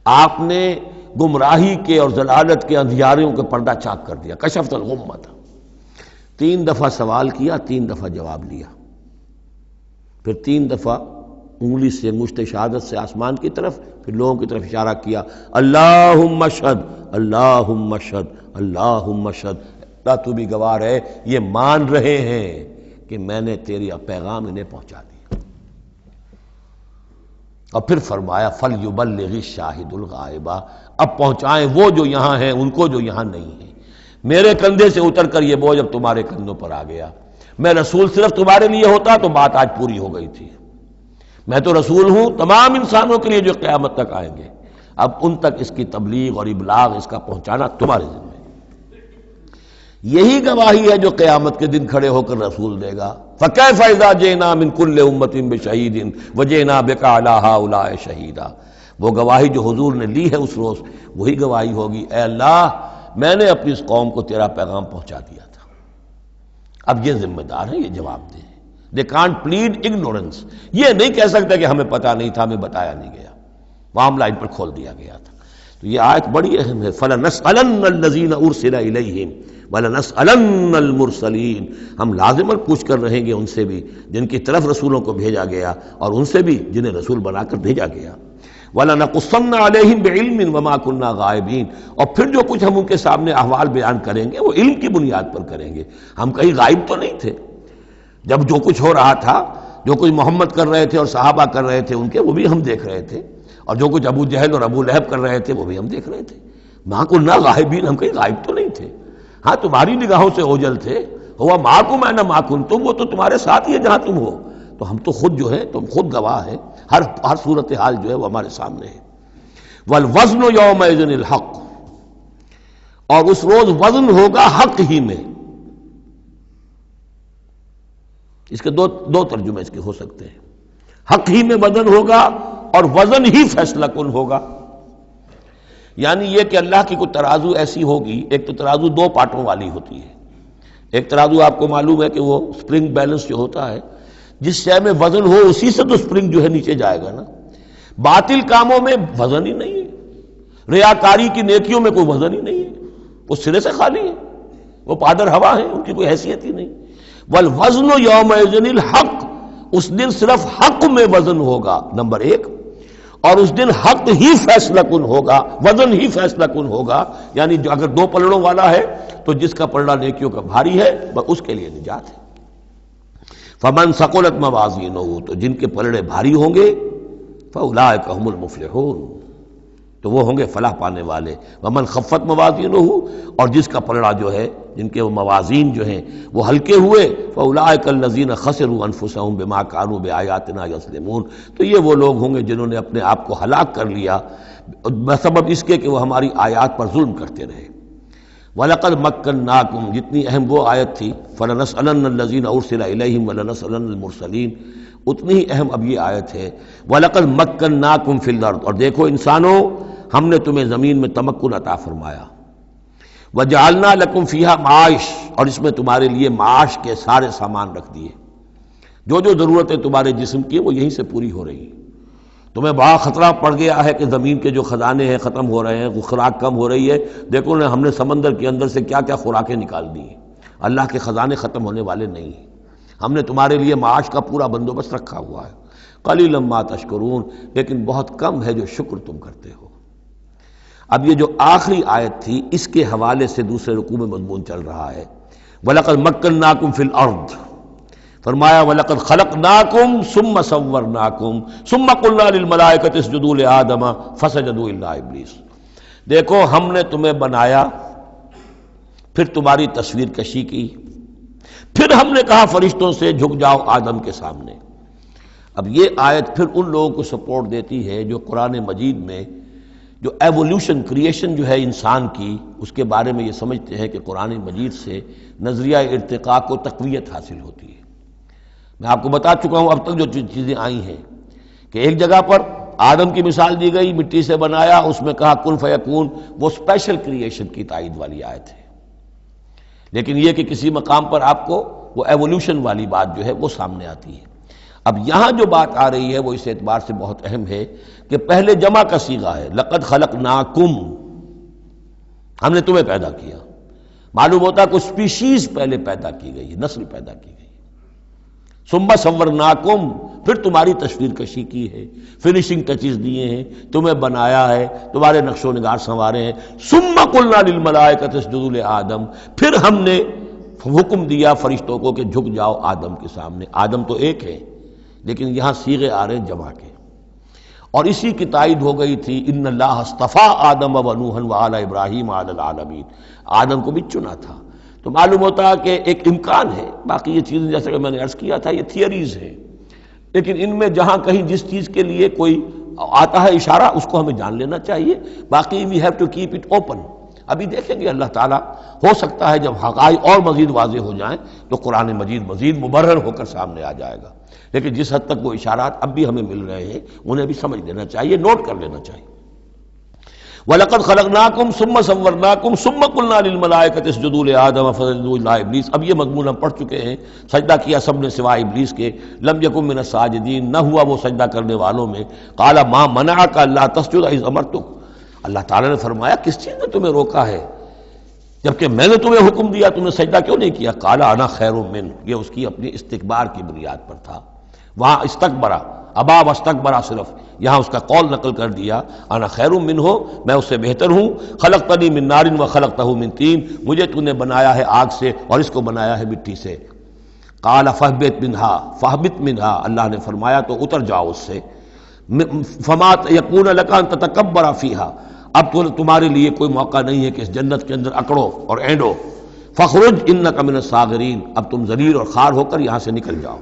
آپ نے گمراہی کے اور ضلالت کے اندھیاروں کے پردہ چاک کر دیا، کشفت الغمۃ۔ 3 دفعہ سوال کیا، 3 دفعہ جواب لیا، پھر 3 دفعہ انگلی سے انگشت شہادت سے آسمان کی طرف، پھر لوگوں کی طرف اشارہ کیا، اللہم اشہد اللہم اشہد اللہم اشہد، اللہ تو بھی گواہ ہے، یہ مان رہے ہیں کہ میں نے تیری پیغام انہیں پہنچا دیا۔ اور پھر فرمایا فَلْيُبَلِّغِ الشَّاهِدُ الْغَائِبَ، اب پہنچائیں وہ جو یہاں ہیں ان کو جو یہاں نہیں ہیں۔ میرے کندھے سے اتر کر یہ بوجھ اب تمہارے کندھوں پر آ گیا، میں رسول صرف تمہارے لیے ہوتا تو بات آج پوری ہو گئی تھی، میں تو رسول ہوں تمام انسانوں کے لیے جو قیامت تک آئیں گے، اب ان تک اس کی تبلیغ اور ابلاغ، اس کا پہنچانا تمہارے ذمہ ہے۔ یہی گواہی ہے جو قیامت کے دن کھڑے ہو کر رسول دے گا، فَكَيْفَ إِذَا جِئْنَا مِن كُلِّ أُمَّةٍ بِشَهِيدٍ وَجِئْنَا بِكَ عَلَىٰ هَٰؤُلَاءِ شَهِيدًا۔ وہ گواہی جو حضور نے لی ہے اس روز، وہی گواہی ہوگی، اے اللہ میں نے اپنی اس قوم کو تیرا پیغام پہنچا دیا تھا، اب یہ ذمہ دار ہیں، یہ جواب دیں۔ They can't plead ignorance، یہ نہیں کہہ سکتے کہ ہمیں پتہ نہیں تھا، ہمیں بتایا نہیں گیا، معاملہ ان پر کھول دیا گیا تھا۔ تو یہ آیت بڑی اہم ہے، فَلَنَسْأَلَنَّ الَّذِينَ أُرْسِلَ إِلَيْهِمْ وَلَنَسْأَلَنَّ الْمُرْسَلِينَ، ہم لازماً پوچھ کر رہیں گے ان سے بھی جن کی طرف رسولوں کو بھیجا گیا، اور ان سے بھی جنہیں رسول بنا کر بھیجا گیا۔ وَلَنَقُصَّنَّ عَلَيْهِمْ بِعِلْمٍ وَمَا كُنَّا غَائِبِينَ، اور پھر جو کچھ ہم ان کے سامنے احوال بیان کریں گے وہ علم کی بنیاد پر کریں گے، ہم کہیں غائب تو نہیں تھے۔ جب جو کچھ ہو رہا تھا، جو کچھ محمد کر رہے تھے اور صحابہ کر رہے تھے ان کے، وہ بھی ہم دیکھ رہے تھے، اور جو کچھ ابو جہل اور ابو لہب کر رہے تھے وہ بھی ہم دیکھ رہے تھے۔ مَا كُنَّا غَائِبِينَ، ہم کہیں غائب تو نہیں تھے، ہاں تمہاری نگاہوں سے اوجھل تھے، ہوا مَعَكُمْ أَيْنَمَا كُنتُم، وہ تو تمہارے ساتھ ہی ہے جہاں تم ہو، تو ہم تو خود جو ہے، تم خود گواہ ہیں، ہر صورتحال جو ہے وہ ہمارے سامنے ہے۔ وَالْوَزْنُ يَوْمَئِذٍ الْحَقُّ، اور اس روز وزن ہوگا حق ہی میں۔ اس کے دو ترجمے اس کے ہو سکتے ہیں، حق ہی میں وزن ہوگا اور وزن ہی فیصلہ کن ہوگا، یعنی یہ کہ اللہ کی کوئی ترازو ایسی ہوگی، ایک تو ترازو 2 پارٹوں والی ہوتی ہے، ایک ترازو آپ کو معلوم ہے کہ وہ سپرنگ بیلنس جو ہوتا ہے، جس شے میں وزن ہو اسی سے تو سپرنگ جو ہے نیچے جائے گا نا۔ باطل کاموں میں وزن ہی نہیں ہے، ریاکاری کی نیکیوں میں کوئی وزن ہی نہیں ہے، وہ سرے سے خالی ہے، وہ پادر ہوا ہے، ان کی کوئی حیثیت ہی نہیں۔ والوزن یومئذ الحق، اس دن صرف حق میں وزن ہوگا، نمبر 1، اور اس دن حق ہی فیصلہ کن ہوگا، وزن ہی فیصلہ کن ہوگا، یعنی جو اگر 2 پلڑوں والا ہے تو جس کا پلڑا نیکیوں کا بھاری ہے اس کے لیے نجات ہے۔ فمن ثقلت موازینہ، تو جن کے پلڑے بھاری ہوں گے، فاولئک هم المفلحون، تو وہ ہوں گے فلاح پانے والے۔ ومن خفت موازینہ، اور جس کا پلڑا جو ہے، جن کے وہ موازین جو ہیں وہ ہلکے ہوئے، فاولئک الذین خسروا انفسهم بما كانوا بآیاتنا یظلمون، تو یہ وہ لوگ ہوں گے جنہوں نے اپنے آپ کو ہلاک کر لیا بسبب اس کے کہ وہ ہماری آیات پر ظلم کرتے رہے۔ وَلَقَدْ مَكَّنَّاكُمْ، جتنی اہم وہ آیت تھی فَلَنَسْأَلَنَّ الَّذِينَ أُرْسِلَ إِلَيْهِمْ وَلَنَسْأَلَنَّ الْمُرْسَلِينَ، اتنی ہی اہم اب یہ آیت ہے وَلَقَدْ مَكَّنَّاكُمْ فِي الْأَرْضِ، اور دیکھو انسانوں ہم نے تمہیں زمین میں تمکن عطا فرمایا، وَجَعَلْنَا لَكُمْ فِيهَا مَعَاشٍ، اور اس میں تمہارے لیے معاش کے سارے سامان رکھ دیے، جو ضرورتیں تمہارے جسم کی وہ یہیں سے پوری ہو رہی ہیں۔ تمہیں بڑا خطرہ پڑ گیا ہے کہ زمین کے جو خزانے ہیں ختم ہو رہے ہیں، خوراک کم ہو رہی ہے، دیکھو نا ہم نے سمندر کے اندر سے کیا کیا خوراکیں نکال دی ہیں، اللہ کے خزانے ختم ہونے والے نہیں ہیں، ہم نے تمہارے لیے معاش کا پورا بندوبست رکھا ہوا ہے۔ قلیلا ما تشکرون، لیکن بہت کم ہے جو شکر تم کرتے ہو۔ اب یہ جو آخری آیت تھی اس کے حوالے سے دوسرے رکوع میں مضمون چل رہا ہے، وَلَقَدْ مَكَّنَّاكُمْ فِي الْأَرْضِ، فرمایا وَلَقَدْ خَلَقْنَاكُمْ ثُمَّ صَوَّرْنَاكُمْ ثُمَّ قُلْنَا لِلْمَلَائِكَةِ اسْجُدُوا لِآدَمَ فَسَجَدُوا إِلَّا إِبْلِيسَ، دیکھو ہم نے تمہیں بنایا، پھر تمہاری تصویر کشی کی، پھر ہم نے کہا فرشتوں سے جھک جاؤ آدم کے سامنے۔ اب یہ آیت پھر ان لوگوں کو سپورٹ دیتی ہے جو قرآن مجید میں جو ایوولوشن کریشن جو ہے انسان کی، اس کے بارے میں یہ سمجھتے ہیں کہ قرآن مجید سے نظریہ ارتقاء کو تقویت حاصل ہوتی ہے۔ میں آپ کو بتا چکا ہوں اب تک جو چیزیں آئی ہیں کہ ایک جگہ پر آدم کی مثال دی گئی، مٹی سے بنایا، اس میں کہا کن فیکون، وہ اسپیشل کریشن کی تائید والی آیت ہے۔ لیکن یہ کہ کسی مقام پر آپ کو وہ ایوولوشن والی بات جو ہے وہ سامنے آتی ہے۔ اب یہاں جو بات آ رہی ہے وہ اس اعتبار سے بہت اہم ہے کہ پہلے جمع کا صیغہ ہے، لقد خلقناکم، ہم نے تمہیں پیدا کیا۔ معلوم ہوتا ہے کچھ سپیشیز پہلے پیدا کی گئی ہے، نسل پیدا کی گئی، ثم صورناکم، پھر تمہاری تصویر کشی کی ہے، فنیشنگ ٹچز دیے ہیں، تمہیں بنایا ہے، تمہارے نقش و نگار سنوارے ہیں۔ ثم قلنا للملائکۃ اسجدوا لآدم، پھر ہم نے حکم دیا فرشتوں کو کہ جھک جاؤ آدم کے سامنے۔ آدم تو ایک ہے لیکن یہاں صیغے آ رہے ہیں جمع کے، اور اسی کی تائید ہو گئی تھی ان اللہ اصطفیٰ آدم و نوحا وآل ابراہیم علی العالمین، آدم کو بھی چنا تھا۔ تو معلوم ہوتا ہے کہ ایک امکان ہے، باقی یہ چیزیں جیسا کہ میں نے عرض کیا تھا یہ تھیوریز ہیں، لیکن ان میں جہاں کہیں جس چیز کے لیے کوئی آتا ہے اشارہ اس کو ہمیں جان لینا چاہیے، باقی we have to keep it open. ابھی دیکھیں گے اللہ تعالیٰ، ہو سکتا ہے جب حقائق اور مزید واضح ہو جائیں تو قرآن مجید مزید مبرر ہو کر سامنے آ جائے گا، لیکن جس حد تک وہ اشارات اب بھی ہمیں مل رہے ہیں انہیں بھی سمجھ لینا چاہیے، نوٹ کر لینا چاہیے۔ وَلَقَدْ خَلَقْنَاكُمْ ثُمَّ صَوَّرْنَاكُمْ ثُمَّ قُلْنَا لِلْمَلَائِكَةِ اسْجُدُوا لِآدَمَ فَسَجَدُوا إِلَّا إِبْلِيسَ۔ اب یہ مضمون ہم پڑھ چکے ہیں، سجدہ کیا سب نے سوائے ابلیس کے، لم یکن من الساجدین، نہ ہوا وہ سجدہ کرنے والوں میں۔ قال ما منعک الا تسجد اذ امرتک، اللہ تعالیٰ نے فرمایا کس چیز نے تمہیں روکا ہے جبکہ میں نے تمہیں حکم دیا، تم نے سجدہ کیوں نہیں کیا؟ قال انا خیر من، یہ اس کی اپنی استکبار کی بنیاد پر تھا، وہاں استکبرا، ابا واستکبرا، صرف یہاں اس کا قول نقل کر دیا، انا خیر منہ، میں اس سے بہتر ہوں، خلقتنی من نار و خلقتہ من طین، مجھے تو نے بنایا ہے آگ سے اور اس کو بنایا ہے مٹی سے۔ قال فاہبط منہا، فاہبط منہا، اللہ نے فرمایا تو اتر جاؤ اس سے، فما یکون لک ان تتکبر فیہا، اب تو تمہارے لیے کوئی موقع نہیں ہے کہ اس جنت کے اندر اکڑو اور اینڈو، فخرج انک من الصاغرین، اب تم ذلیل اور خوار ہو کر یہاں سے نکل جاؤ۔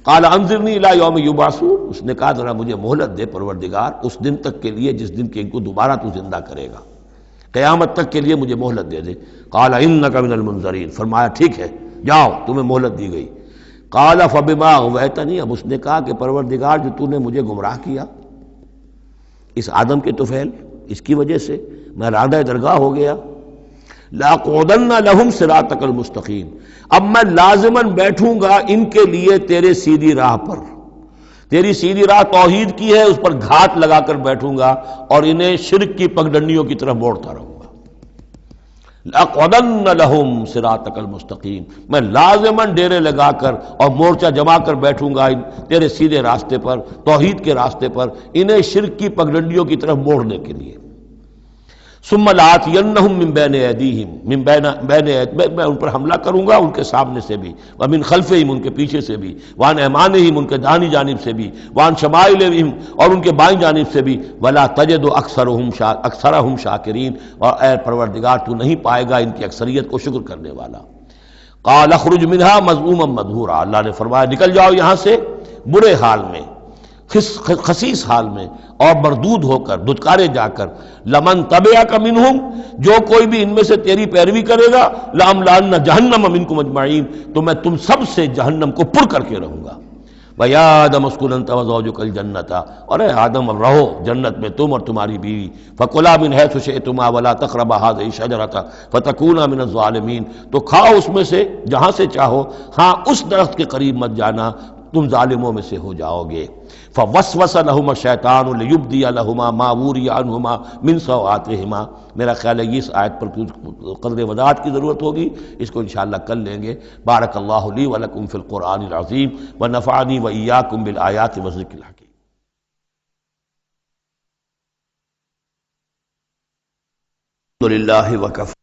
قال انظرنی الی یوم یبعثون، اس نے کہا ذرا مجھے مہلت دے پروردگار اس دن تک کے لیے جس دن کہ ان کو دوبارہ تو زندہ کرے گا، قیامت تک کے لیے مجھے مہلت دے دے۔ قال انک من المنظرین، فرمایا ٹھیک ہے جاؤ تمہیں مہلت دی گئی۔ قال فبما اغویتنی، اب اس نے کہا کہ پروردگار جو تو نے مجھے گمراہ کیا اس آدم کے طفیل، اس کی وجہ سے میں رادہ درگاہ ہو گیا، لاقعدن لہم صراطک المستقیم، اب میں لازماً بیٹھوں گا ان کے لیے تیرے سیدھی راہ پر، تیری سیدھی راہ توحید کی ہے اس پر گھات لگا کر بیٹھوں گا اور انہیں شرک کی پگڈنڈیوں کی طرف موڑتا رہوں گا۔ لاقعدن لہم صراطک المستقیم، میں لازماً ڈیرے لگا کر اور مورچہ جما کر بیٹھوں گا تیرے سیدھے راستے پر، توحید کے راستے پر، انہیں شرک کی پگڈنڈیوں کی طرف موڑنے کے لیے۔ ثم لآتینہم من بین ایدیہم، میں ان پر حملہ کروں گا ان کے سامنے سے بھی، ومن خلفہم، ان کے پیچھے سے بھی، وعن ایمانہم، ان کے داہنی جانب سے بھی، وعن شمائلہم، اور ان کے بائیں جانب سے بھی، ولا تجد اکثرہم شاکرین، اور اے پروردگار تو نہیں پائے گا ان کی اکثریت کو شکر کرنے والا۔ قال اخرج منہا مذموما مدحورا، اللہ نے فرمایا نکل جاؤ یہاں سے برے حال میں، خسیس حال میں اور مردود ہو کر، دھتکارے جا کر، لمن تبعک منہم، جو کوئی بھی ان میں سے تیری پیروی کرے گا، لأملأن جہنم منکم اجمعین، تو میں تم سب سے جہنم کو پر کر کے رہوں گا۔ وَيَا آدَمُ اسْكُنْ أَنْتَ وَزَوْجُكَ الْجَنَّةَ، اور اے آدم اب رہو جنت میں تم اور تمہاری بیوی، فَكُلَا مِنْ حَيْثُ شِئْتُمَا وَلَا تَقْرَبَا هَٰذِهِ الشَّجَرَةَ فَتَكُونَا مِنَ الظَّالِمِينَ، تو کھاؤ اس میں سے جہاں سے چاہو، ہاں اس درخت کے قریب مت جانا، تم ظالموں میں سے ہو جاؤ گے۔ فوسوس لہما الشیطان لیبدی لہما ما وری عنہما من سوآتہما، میرا خیال ہے اس آیت پر قدر وضاحت کی ضرورت ہوگی، اس کو انشاءاللہ کل لیں گے۔ بارک اللہ لی ولکم فی القرآن العظیم ونفعنی وإیاکم بالآیات والذکر الحکیم۔ الحمد للہ وکفی